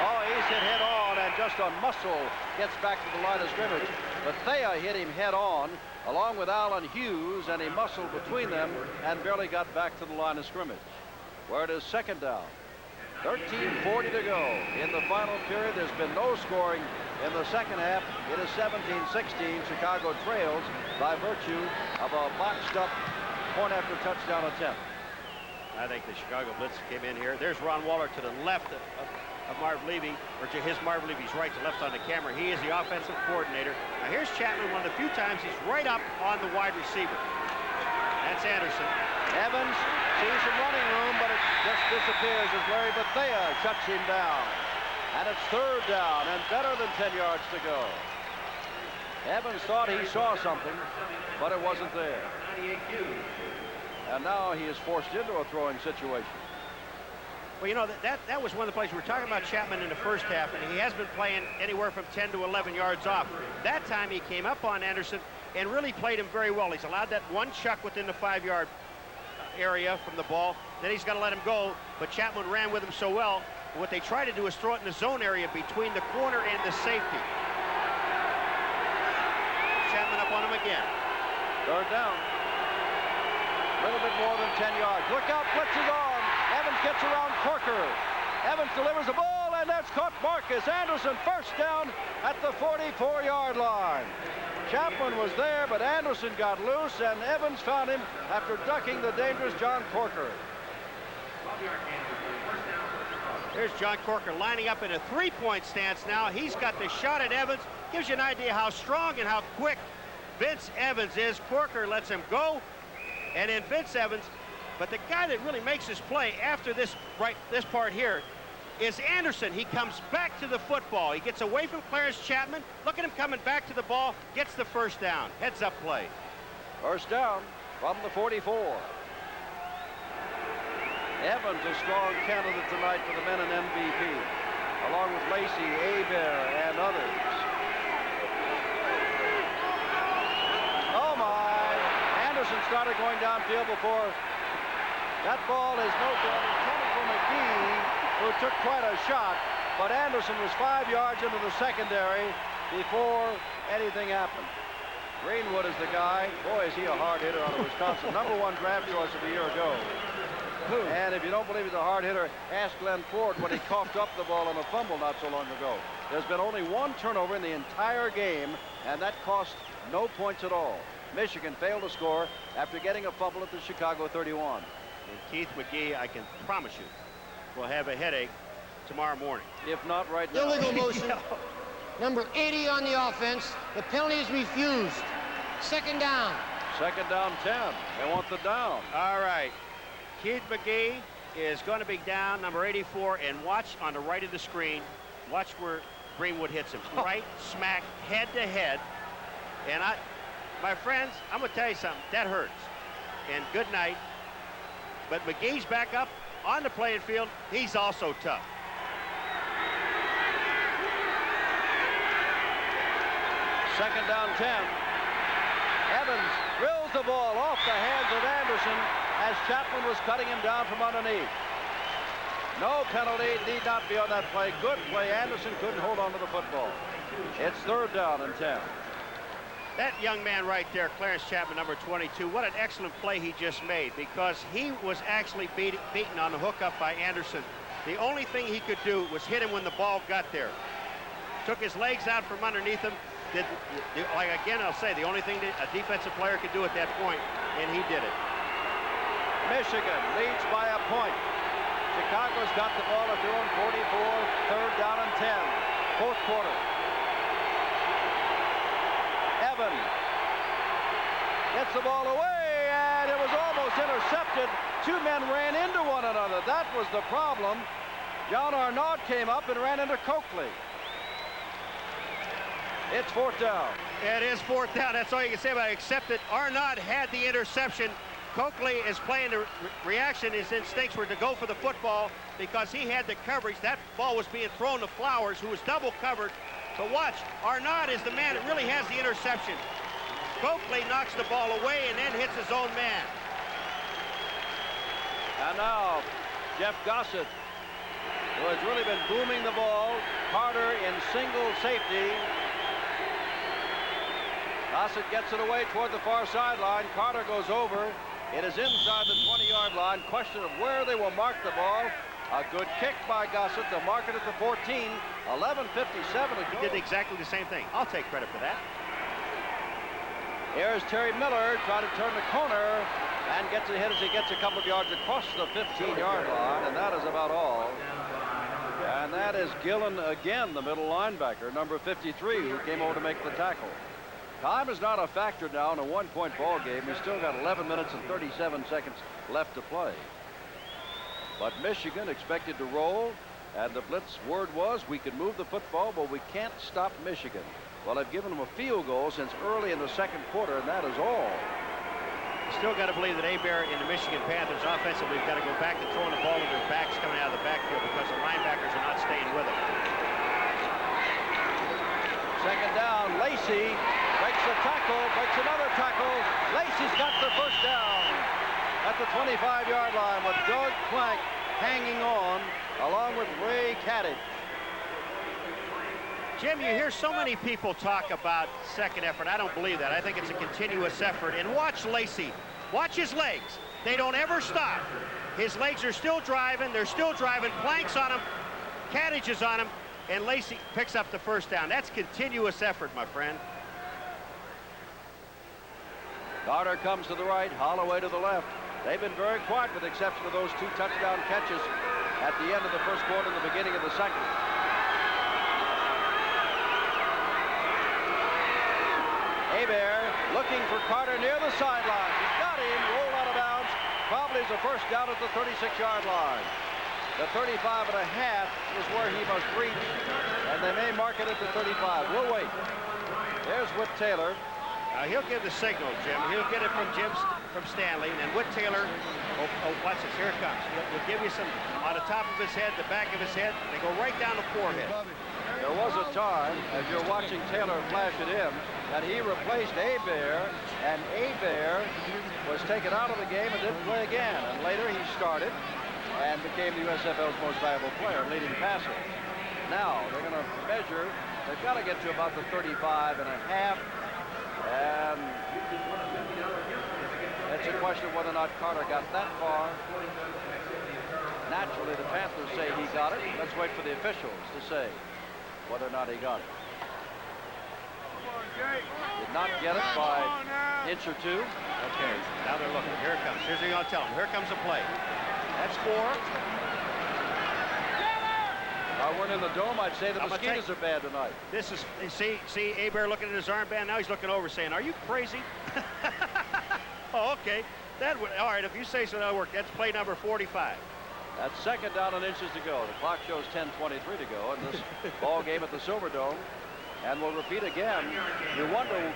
oh, he's hit head on and just on muscle gets back to the line of scrimmage. But Thea hit him head on along with Alan Hughes, and he muscled between them and barely got back to the line of scrimmage. Where it is second down. 13:40 to go in the final period. There's been no scoring in the second half. It is 17-16. Chicago trails by virtue of a boxed up point after touchdown attempt. I think the Chicago Blitz came in here. There's Ron Waller to the left of Marv Levy, or to his Marv Levy's right to left on the camera. He is the offensive coordinator. Now here's Chapman, one of the few times he's right up on the wide receiver. That's Anderson. Evans sees some running room, but it just disappears as Larry Bethea shuts him down. And it's third down and better than 10 yards to go. Evans thought he saw something, but it wasn't there. And now he is forced into a throwing situation. Well, you know, that was one of the plays we were talking about Chapman in the first half, and he has been playing anywhere from 10 to 11 yards off. That time he came up on Anderson and really played him very well. He's allowed that one chuck within the 5-yard area from the ball. Then he's got to let him go, but Chapman ran with him so well. What they try to do is throw it in the zone area between the corner and the safety. Chapman up on him again. Third down. A little bit more than 10 yards. Look out, Blitz is on. Evans gets around Corker. Evans delivers the ball, and that's caught Marcus Anderson. First down at the 44-yard line. Chapman was there, but Anderson got loose, and Evans found him after ducking the dangerous John Corker. There's John Corker lining up in a three-point stance now. He's got the shot at Evans. Gives you an idea how strong and how quick Vince Evans is. Corker lets him go, and then Vince Evans. But the guy that really makes his play after this part here is Anderson. He comes back to the football. He gets away from Clarence Chapman. Look at him coming back to the ball. Gets the first down. Heads up play. First down from the 44. Evans a strong candidate tonight for the Menin MVP, along with Lacey, Hebert, and others. Oh my! Anderson started going downfield before. That ball is no good. Intended for McGee, who took quite a shot, but Anderson was 5 yards into the secondary before anything happened. Greenwood is the guy. Boy, is he a hard hitter out of Wisconsin. #1 draft choice of a year ago. And if you don't believe he's a hard hitter, ask Glenn Ford when he coughed up the ball on a fumble not so long ago. There's been only one turnover in the entire game, and that cost no points at all. Michigan failed to score after getting a fumble at the Chicago 31. And Keith McGee, I can promise you, will have a headache tomorrow morning. If not right now. Illegal motion. Number 80 on the offense. The penalty is refused. Second down. Second down 10. They want the down. All right. Keith McGee is going to be down, number 84, and watch on the right of the screen. Watch where Greenwood hits him. Right smack, head to head. And my friends, I'm going to tell you something. That hurts. And good night. But McGee's back up on the playing field. He's also tough. Second down 10. Evans drills the ball off the hands of Anderson as Chapman was cutting him down from underneath. No penalty, need not be on that play. Good play. Anderson couldn't hold on to the football. It's third down and 10. That young man right there, Clarence Chapman, number 22, what an excellent play he just made, because he was actually beaten on the hookup by Anderson. The only thing he could do was hit him when the ball got there. Took his legs out from underneath him. Like again, I'll say, the only thing that a defensive player could do at that point, and he did it. Michigan leads by a point. Chicago's got the ball at their own 44, third down and 10, fourth quarter. Evans gets the ball away, and it was almost intercepted. Two men ran into one another. That was the problem. John Arnaud came up and ran into Coakley. It's fourth down. It is fourth down. That's all you can say about it, except that Arnaud had the interception. Coakley is playing the reaction. His instincts were to go for the football because he had the coverage. That ball was being thrown to Flowers, who was double covered. So watch, Arnaud is the man that really has the interception. Coakley knocks the ball away and then hits his own man. And now, Jeff Gossett, who has really been booming the ball. Carter in single safety. Gossett gets it away toward the far sideline. Carter goes over. It is inside the 20-yard line. Question of where they will mark the ball. A good kick by Gossett to mark it at the 14. 11:57 to go. He did exactly the same thing. I'll take credit for that. Here's Terry Miller trying to turn the corner and gets a hit as he gets a couple of yards across the 15-yard line, and that is about all. And that is Gillen again, the middle linebacker, number 53, who came over to make the tackle. Time is not a factor now in a one-point ball game. We've still got 11 minutes and 37 seconds left to play. But Michigan expected to roll, and the Blitz word was we could move the football, but we can't stop Michigan. Well, they've given them a field goal since early in the second quarter, and that is all. You still got to believe that Hebert in the Michigan Panthers offensively have got to go back to throwing the ball with their backs coming out of the backfield because the linebackers are not staying with them. Second down, Lacey breaks a tackle, breaks another tackle. Lacey's got the first down at the 25-yard line with Doug Plank hanging on along with Ray Caddage. Jim, you hear so many people talk about second effort. I don't believe that. I think it's a continuous effort. And watch Lacey. Watch his legs. They don't ever stop. His legs are still driving. They're still driving. Plank's on him. Caddage is on him. And Lacey picks up the first down. That's continuous effort, my friend. Carter comes to the right, Holloway to the left. They've been very quiet with the exception of those 2 touchdown catches at the end of the first quarter and the beginning of the second. Hebert looking for Carter near the sideline. He's got him, rolled out of bounds. Probably is a first down at the 36-yard line. The 35 and a half is where he must reach, and they may mark it at the 35. We'll wait. There's Whit Taylor. He'll give the signal, Jim. He'll get it from Stanley, and Whit Taylor, watch this, here it comes. He'll give you some on the top of his head, the back of his head. They go right down the forehead. There was a time, as you're watching Taylor flash it in, that he replaced Hebert, and Hebert was taken out of the game and didn't play again. And later he started and became the USFL's most valuable player, leading passer. Now they're going to measure. They've got to get to about the 35 and a half. And it's a question of whether or not Carter got that far. Naturally, the Panthers say he got it. Let's wait for the officials to say whether or not he got it. Did not get it by an inch or two. Okay, now they're looking. Here it comes. Here's what you're going to tell them. Here comes the play. That's 4. If I weren't in the dome, I'd say the mosquitoes are bad tonight. This is, see Hebert looking at his armband. Now he's looking over saying, are you crazy? Oh, okay. That would, all right, if you say so, that'll work. That's play number 45. That's second down and inches to go. The clock shows 10:23 to go in this ball game at the Silverdome. And we'll repeat again. You wonder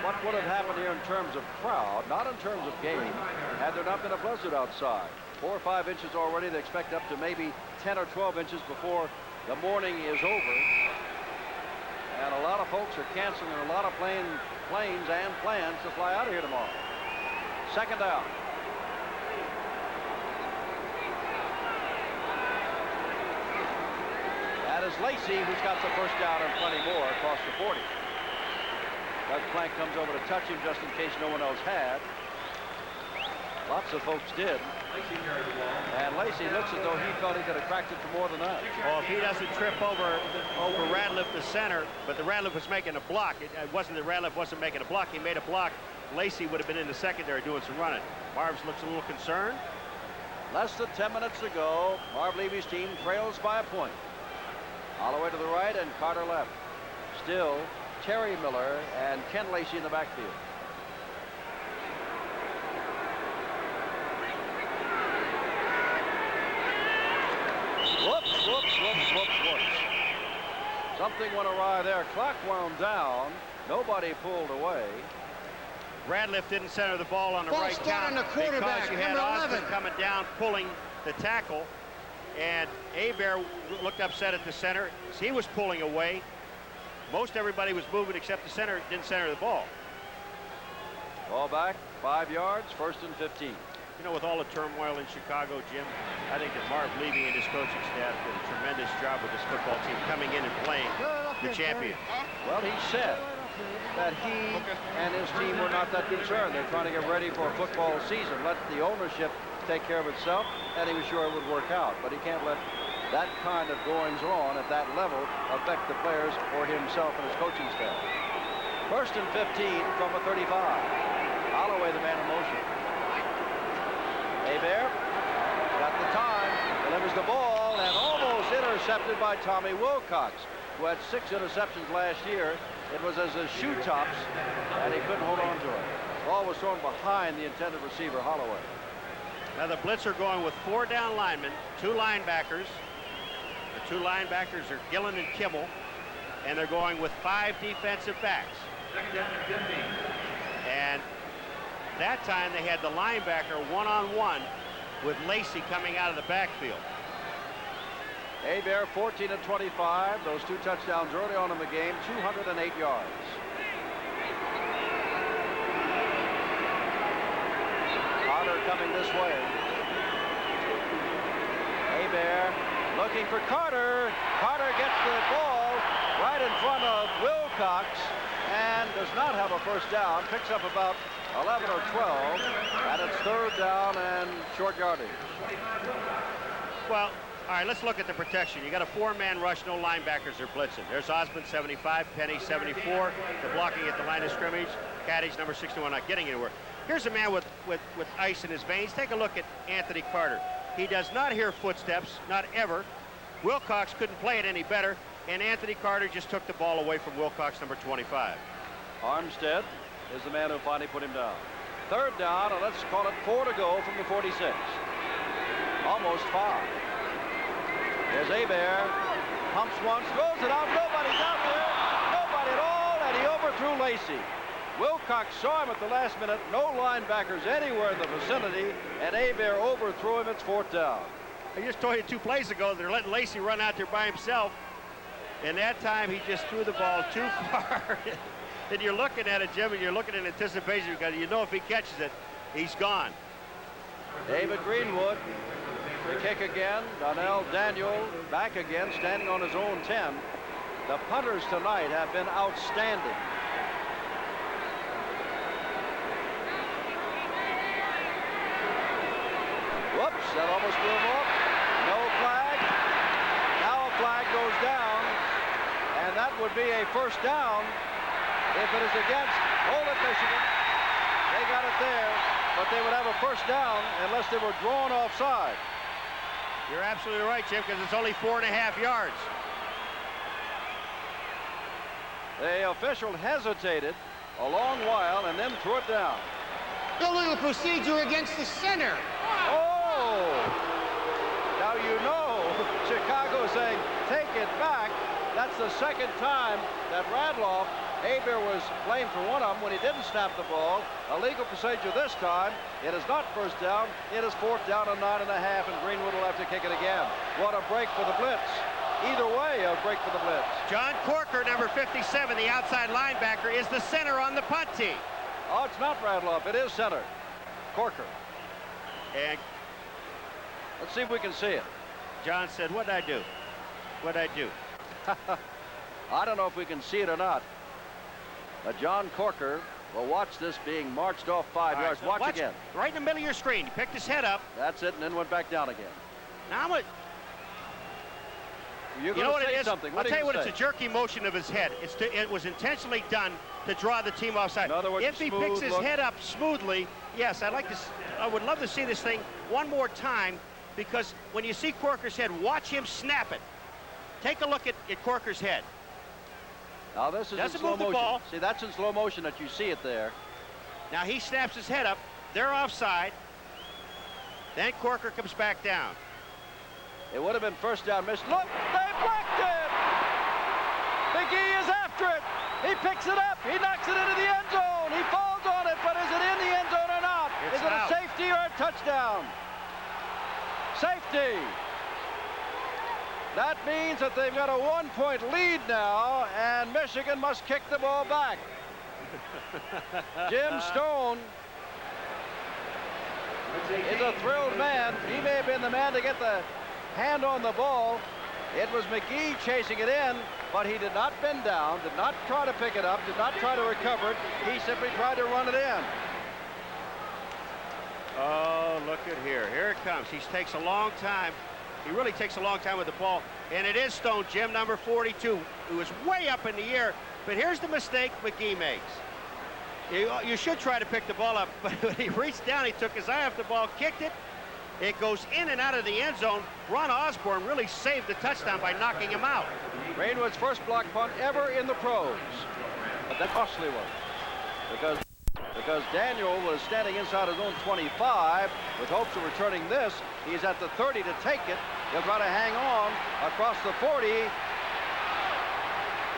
what would have happened here in terms of crowd, not in terms of game, had there not been a blizzard outside. 4 or 5 inches already. They expect up to maybe 10 or 12 inches before the morning is over. And a lot of folks are canceling a lot of planes and plans to fly out of here tomorrow. Second down. That is Lacey, who's got the first down and plenty more across the 40. Doug Plank comes over to touch him just in case no one else had. Lots of folks did. And Lacey looks as though he felt he could have cracked it for more than that. Oh, if he doesn't trip over Radliff, the center, but the Radliff was making a block. It wasn't that Radliff wasn't making a block. He made a block. Lacey would have been in the secondary doing some running. Marv's looks a little concerned. Less than 10 minutes to go. Marv Levy's team trails by a point. Holloway to the right and Carter left. Still Terry Miller and Ken Lacey in the backfield. Whoops, whoops, whoops, whoops, whoops. Something went awry there. Clock wound down. Nobody pulled away. Radliff didn't center the ball on the right count because you had Osmond coming down pulling the tackle. And Hebert looked upset at the center. He was pulling away. Most everybody was moving except the center didn't center the ball. Ball back, 5 yards, 1st and 15. You know, with all the turmoil in Chicago, Jim, I think that Marv Levy and his coaching staff did a tremendous job with this football team coming in and playing the champion. Well, he said that he and his team were not that concerned. They're trying to get ready for a football season. Let the ownership take care of itself, and he was sure it would work out. But he can't let that kind of goings-on at that level affect the players or himself and his coaching staff. 1st and 15 from a 35. Holloway, the man in motion. Hebert got the time, delivers the ball, and almost intercepted by Tommy Wilcox, who had 6 interceptions last year. It was as a shoe tops, and he couldn't hold on to it. The ball was thrown behind the intended receiver, Holloway. Now the Blitz are going with 4 down linemen, 2 linebackers. The 2 linebackers are Gillen and Kimmel, and they're going with 5 defensive backs. 2nd down and 15. And that time they had the linebacker one-on-one with Lacey coming out of the backfield. Hebert 14 of 25. Those 2 touchdowns early on in the game, 208 yards. Carter coming this way. Hebert looking for Carter. Carter gets the ball right in front of Wilcox and does not have a first down. Picks up about 11 or 12, and it's 3rd down and short yardage. Well, all right, let's look at the protection. You got a 4-man rush, no linebackers are blitzing. There's Osmond, 75, Penny, 74. They're blocking at the line of scrimmage. Caddage, number 61, not getting anywhere. Here's a man with ice in his veins. Take a look at Anthony Carter. He does not hear footsteps, not ever. Wilcox couldn't play it any better, and Anthony Carter just took the ball away from Wilcox, number 25. Armstead is the man who finally put him down. 3rd down, and let's call it 4 to go from the 46. Almost 5. Here's Hebert. Pumps once, throws it out. Nobody's out there. Nobody at all, and he overthrew Lacey. Wilcox saw him at the last minute. No linebackers anywhere in the vicinity, and Hebert overthrew him. It's 4th down. I just told you 2 plays ago they're letting Lacey run out there by himself, and that time he just threw the ball too far. And you're looking at it, Jim, and you're looking in anticipation because you know if he catches it, he's gone. David Greenwood, the kick again. Donnell Daniel back again, standing on his own 10. The punters tonight have been outstanding. Whoops, that almost blew him off. No flag. Now a flag goes down, and that would be a 1st down. If it is against, hold it, Michigan. They got it there, but they would have a 1st down unless they were drawn offside. You're absolutely right, Jim, because it's only 4.5 yards. The official hesitated a long while and then threw it down. Illegal procedure against the center. Oh! Now you know Chicago saying, take it back. That's the 2nd time that Radloff, Hebert was blamed for one of them when he didn't snap the ball. Illegal procedure this time. It is not 1st down. It is 4th down and 9.5, and Greenwood will have to kick it again. What a break for the Blitz. Either way, a break for the Blitz. John Corker, number 57, the outside linebacker, is the center on the punt team. Oh, it's not Radloff. It is center. Corker. And let's see if we can see it. John said, what'd I do? What'd I do? I don't know if we can see it or not. But John Corker will watch this being marched off 5 yards. So watch again. Right in the middle of your screen. He picked his head up. That's it, and then went back down again. Now what? You're You know what going to it say is? something. I'll tell you what, it's a jerky motion of his head. It was intentionally done to draw the team offside. In other words, if he picks his head up smoothly, yes, I would love to see this thing one more time, because when you see Corker's head, watch him snap it. Take a look at Corker's head. Now this is Doesn't in slow move the motion. ball. See, that's in slow motion that you see it there. Now he snaps his head up. They're offside. Then Corker comes back down. It would have been 1st down. Missed. Look, they blocked it. McGee is after it. He picks it up. He knocks it into the end zone. He falls on it, but is it in the end zone or not? It's is it out. a safety or a touchdown? Safety. That means that they've got a 1-point lead now, and Michigan must kick the ball back. Jim Stone is a thrilled man. He may have been the man to get the hand on the ball. It was McGee chasing it in, but he did not bend down, did not try to pick it up, did not try to recover it. He simply tried to run it in. Oh, look at here. Here it comes. He takes a long time. He really takes a long time with the ball. And it is Stone, Jim, number 42, who is way up in the air. But here's the mistake McGee makes. You should try to pick the ball up, but when he reached down, he took his eye off the ball, kicked it. It goes in and out of the end zone. Ron Osborne really saved the touchdown by knocking him out. Greenwood's first block punt ever in the pros. But that costly one. Because Daniel was standing inside his own 25 with hopes of returning this. He's at the 30 to take it. He'll try to hang on across the 40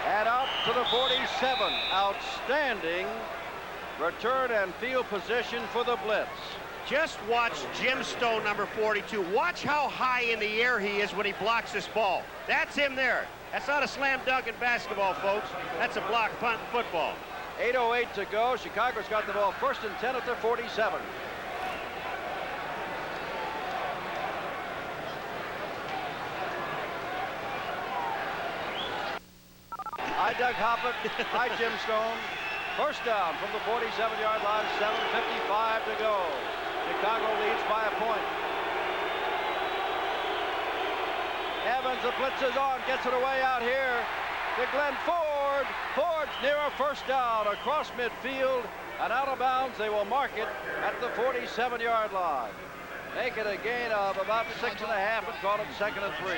and out to the 47. Outstanding return and field position for the Blitz. Just watch Jim Stone, number 42. Watch how high in the air he is when he blocks this ball. That's him there. That's not a slam dunk in basketball, folks. That's a block punt in football. 8:08 to go. Chicago's got the ball first and 10 at the 47. Hi, Doug Hoppett. Hi, Jim Stone. First down from the 47-yard line, 7:55 to go. Chicago leads by a point. Evans, the blitz is on, gets it away out here to Glenn Ford. Ford's near a first down across midfield and out of bounds. They will mark it at the 47-yard line. Make it a gain of about 6.5 and call it 2nd and 3.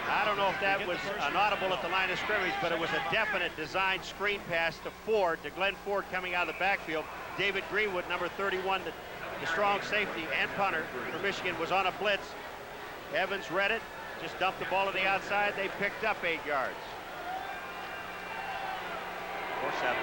I don't know if that was an audible at the line of scrimmage, but it was a definite design screen pass to Ford, to Glenn Ford coming out of the backfield. David Greenwood, number 31, the strong safety and punter for Michigan, was on a blitz. Evans read it, just dumped the ball to the outside. They picked up 8 yards. Or 7.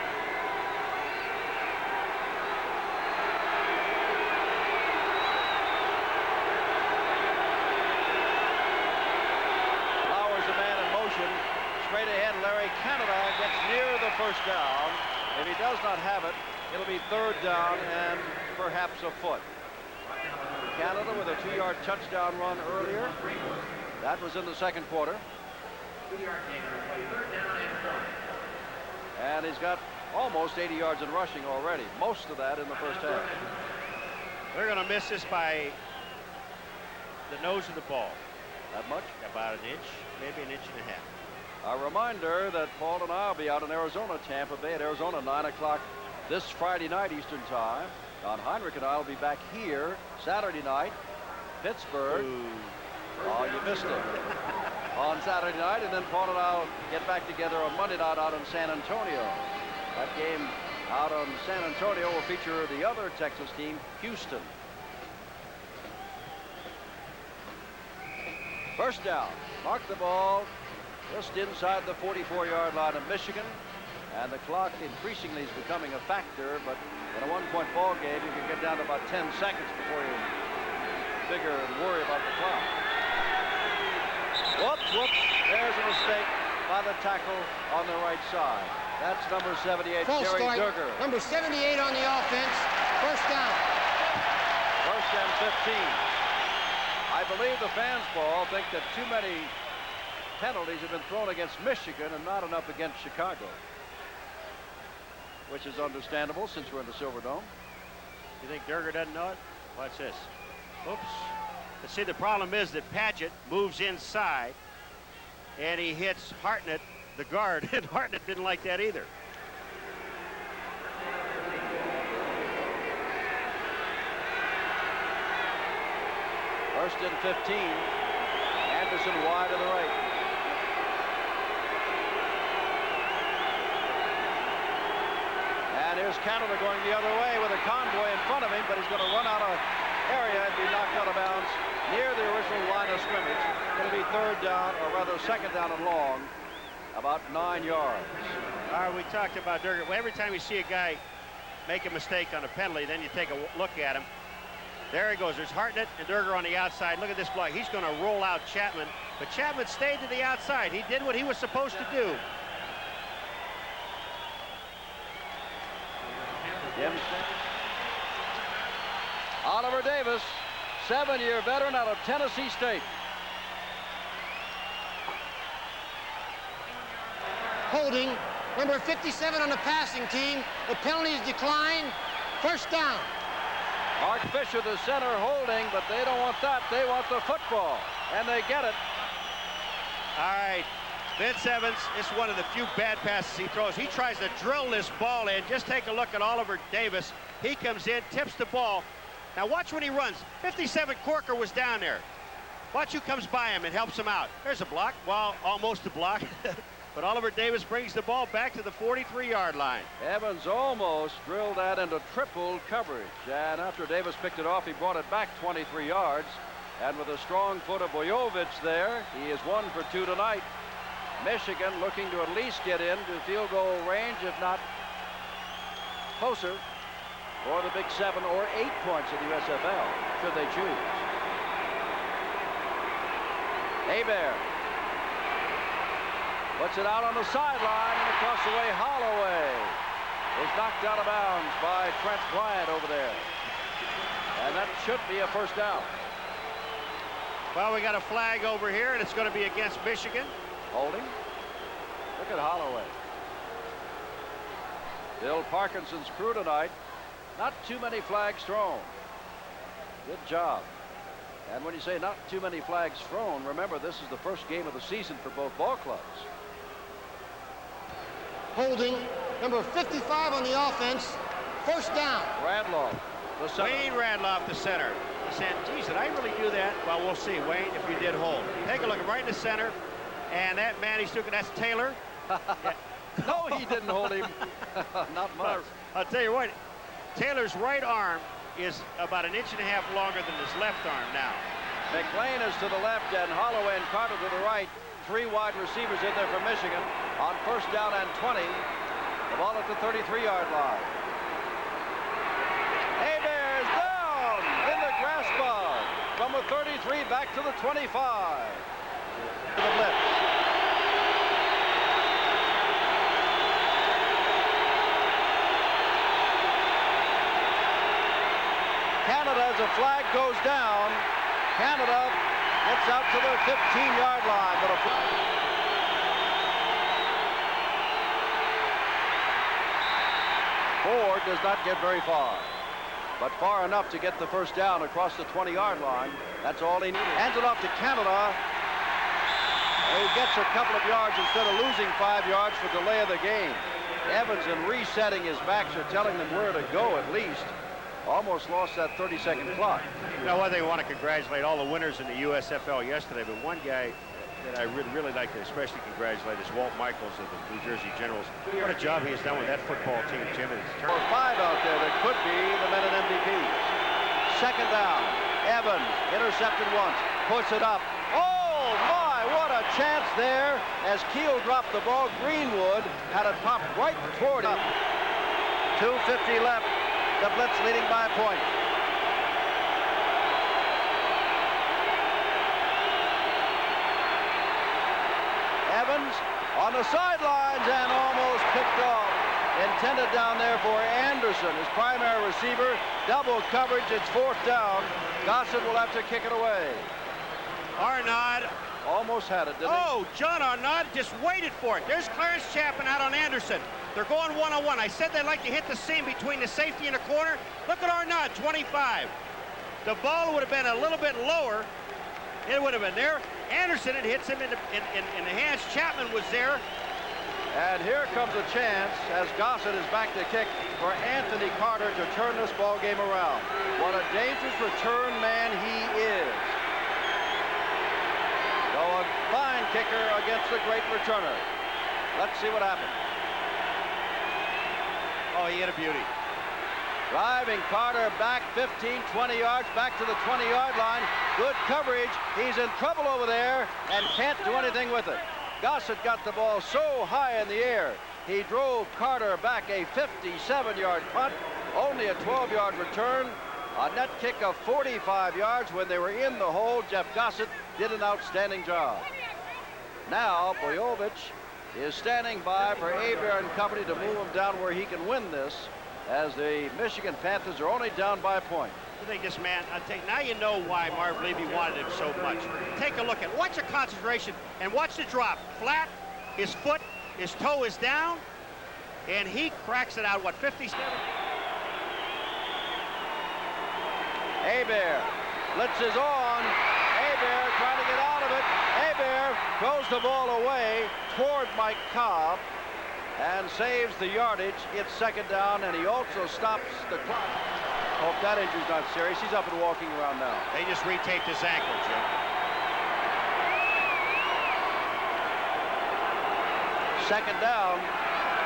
Straight ahead, Larry Canada gets near the first down. If he does not have it, it'll be 3rd down and perhaps a foot. Canada with a 2-yard touchdown run earlier. That was in the second quarter. And he's got almost 80 yards in rushing already. Most of that in the first half. They're going to miss this by the nose of the ball. That much? About an inch, maybe an inch and a half. A reminder that Paul and I will be out in Arizona, Tampa Bay at Arizona, 9 o'clock this Friday night Eastern time. Don Heinrich and I will be back here Saturday night, Pittsburgh. Ooh. Oh, you missed it. On Saturday night, and then Paul and I will get back together on Monday night out in San Antonio. That game out on San Antonio will feature the other Texas team, Houston. First down. Mark the ball just inside the 44-yard line of Michigan. And the clock increasingly is becoming a factor, but in a 1-point ball game, you can get down to about 10 seconds before you figure and worry about the clock. Whoops. There's a mistake by the tackle on the right side. That's number 78, False Jerry start. Duggar. Number 78 on the offense. First down. First and 15. I believe the fans, Paul, think that too many penalties have been thrown against Michigan and not enough against Chicago, which is understandable since we're in the Silverdome. You think Duggar doesn't know it? Watch this. Oops. But see, the problem is that Padgett moves inside and he hits Hartnett, the guard, and Hartnett didn't like that either. First and 15. Anderson wide to the right. And here's Canada going the other way with a convoy in front of him, but he's going to run out of area and be knocked out of bounds near the original line of scrimmage. Going to be 3rd down, or rather 2nd down and long, about 9 yards. All right, we talked about Duggar. Well, every time you see a guy make a mistake on a penalty, then you take a look at him. There he goes. There's Hartnett and Durger on the outside. Look at this block. He's going to roll out Chapman. But Chapman stayed to the outside. He did what he was supposed to do. Oliver Davis, 7-year veteran out of Tennessee State. Holding, number 57 on the passing team. The penalties decline. First down. Mark Fisher, the center, holding, but they don't want that. They want the football, and they get it. All right, Vince Evans is one of the few bad passes he throws. He tries to drill this ball in. Just take a look at Oliver Davis. He comes in, tips the ball. Now watch when he runs. 57 Corker was down there. Watch who comes by him and helps him out. There's a block. Well, almost a block. But Oliver Davis brings the ball back to the 43-yard line. Evans almost drilled that into triple coverage. And after Davis picked it off, he brought it back 23 yards. And with a strong foot of Boyovich there, he is 1 for 2 tonight. Michigan looking to at least get into field goal range, if not closer, for the big 7 or 8 points of the USFL, should they choose. Hebert puts it out on the sideline, and across the way, Holloway is knocked out of bounds by Trent Bryant over there. And that should be a first down. Well, we got a flag over here, and it's going to be against Michigan. Holding. Look at Holloway. Bill Parkinson's crew tonight. Not too many flags thrown. Good job. And when you say not too many flags thrown, remember this is the first game of the season for both ball clubs. Holding, number 55 on the offense. First down. Radloff, the center. Wayne Radloff, the center. He said, geez, did I really do that? Well, we'll see, Wayne, if you did hold. Take a look right in the center. And that man he's took, that's Taylor. Yeah. No, he didn't hold him. Not much. I'll tell you what, Taylor's right arm is about 1.5 inches longer than his left arm now. McLean is to the left and Holloway and Carter to the right. 3 wide receivers in there for Michigan on first down and 20. The ball at the 33-yard line. Hebert is down in the grass bog from the 33 back to the 25. To the Blitz. Canada, as a flag goes down, Canada gets out to the 15-yard line. But Ford does not get very far, but far enough to get the first down across the 20-yard line. That's all he needs. Hands it off to Canada. He gets a couple of yards instead of losing 5 yards for delay of the game. Evans, in resetting his backs, are telling them where to go at least. Almost lost that 30-second clock. You know what? They want to congratulate all the winners in the USFL yesterday, but one guy that I really like to especially congratulate is Walt Michaels of the New Jersey Generals. What a job he has done with that football team, Jim. There are 5 out there that could be the men in MVPs. Second down. Evans intercepted once, puts it up. Oh my, what a chance there as Keel dropped the ball. Greenwood had it popped right toward him. 2:50 left. The Blitz leading by a point. Evans on the sidelines and almost picked off. Intended down there for Anderson, his primary receiver. Double coverage, it's 4th down. Gossett will have to kick it away. Arnaud almost had it, didn't he? Oh, John Arnaud just waited for it. There's Clarence Chapman out on Anderson. They're going one-on-one. I said they like to hit the seam between the safety and the corner. Look at Arnaud, 25. The ball would have been a little bit lower. It would have been there. Anderson, it hits him in the hands. Chapman was there. And here comes a chance as Gossett is back to kick for Anthony Carter to turn this ball game around. What a dangerous return man he is. So a fine kicker against a great returner. Let's see what happens. Oh, he hit a beauty. Driving Carter back 15, 20 yards, back to the 20-yard line. Good coverage. He's in trouble over there and can't do anything with it. Gossett got the ball so high in the air, he drove Carter back a 57-yard punt, only a 12-yard return. A net kick of 45 yards when they were in the hole. Jeff Gossett did an outstanding job. Now Boyovich is standing by for Hebert and company to move him down where he can win this, as the Michigan Panthers are only down by a point. I think this man, now you know why Marv Levy wanted him so much. Take a look watch the concentration and watch the drop. Flat, his foot, his toe is down, and he cracks it out, what, 57? Hebert, Blitz is on. Hebert trying to get out of it. Hebert throws the ball away toward Mike Cobb and saves the yardage. It's second down, and he also stops the clock. Hope that injury's not serious. He's up and walking around now. They just retaped his ankle, Jim. Second down.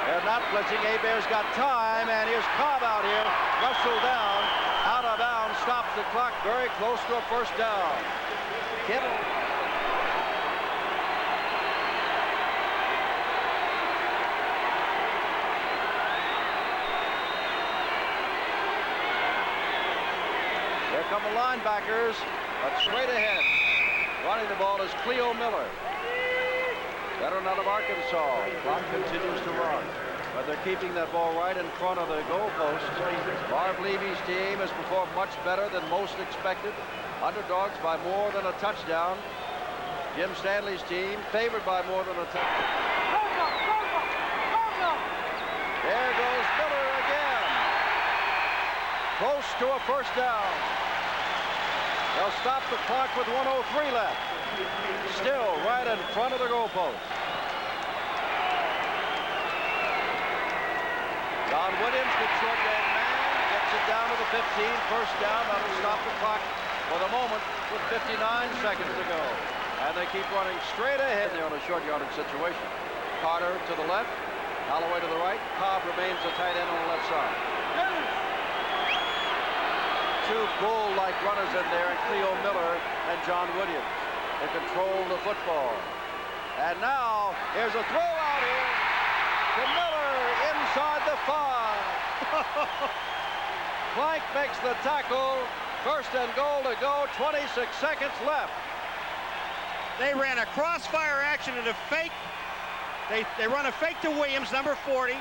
They're not blitzing. Hebert's got time, and here's Cobb out here. Russell down, out of bounds, stops the clock very close to a first down. Kittle. Here come the linebackers, but straight ahead. Running the ball is Cleo Miller. Veteran out of Arkansas. Clock continues to run, but they're keeping that ball right in front of the goalpost. Marv Levy's team has performed much better than most expected. Underdogs by more than a touchdown. Jim Stanley's team favored by more than a touchdown. There goes Miller again. Close to a first down. They'll stop the clock with 1:03 left. Still right in front of the goalpost. Don Williams, good short young man, gets it down to the 15. First down. That'll stop the clock for the moment with 59 seconds to go. And they keep running straight ahead. They're on a short yardage situation. Carter to the left. Holloway to the right. Cobb remains the tight end on the left side. Two bull-like runners in there, and Cleo Miller and John Williams. They control the football. And now, here's a throw out here to Miller inside the 5. Plank makes the tackle. First and goal to go. 26 seconds left. They ran a crossfire action and a fake. They run a fake to Williams, number 40.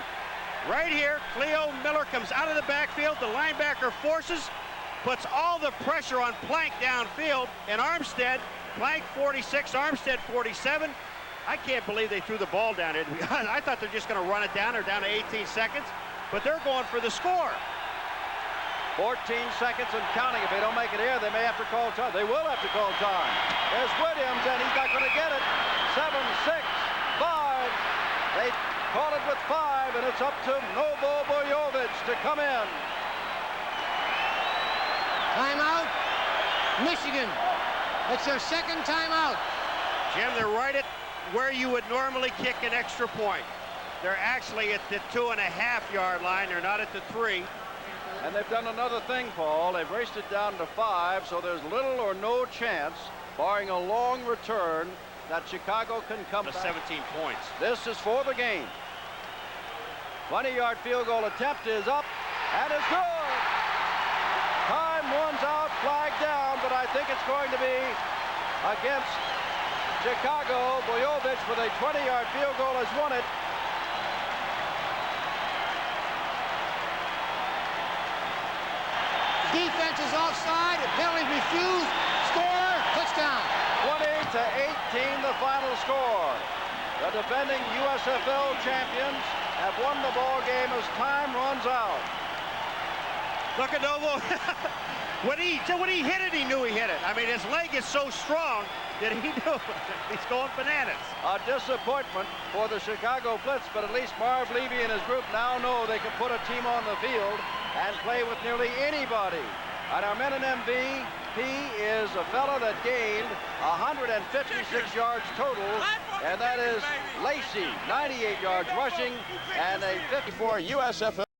Right here, Cleo Miller comes out of the backfield. The linebacker forces, puts all the pressure on Plank downfield, and Armstead, Plank 46, Armstead 47. I can't believe they threw the ball down here. I thought they're just going to run it down. They're down to 18 seconds, but they're going for the score. 14 seconds and counting. If they don't make it here, they may have to call time. They will have to call time. There's Williams, and he's not going to get it. 7, 6, 5. They call it with 5, and it's up to Novo Boyovich to come in. Timeout, Michigan. That's their second timeout. Jim, they're right at where you would normally kick an extra point. They're actually at the 2.5-yard line. They're not at the 3. And they've done another thing, Paul. They've raced it down to 5, so there's little or no chance, barring a long return, that Chicago can come back. 17 points. This is for the game. 20-yard field goal attempt is up, and it's good. Time runs out, flag down, but I think it's going to be against Chicago. Boyovich with a 20-yard field goal has won it. Defense is offside. A penalty refused. Score. Touchdown. 20-18 the final score. The defending USFL champions have won the ball game as time runs out. Look at Novo. when he hit it, he knew he hit it. I mean, his leg is so strong that he knew it. He's going bananas. A disappointment for the Chicago Blitz, but at least Marv Levy and his group now know they can put a team on the field and play with nearly anybody. And our men in MVP is a fella that gained 156 yards total, and that is Lacey, 98 yards rushing, and a 54 USFL.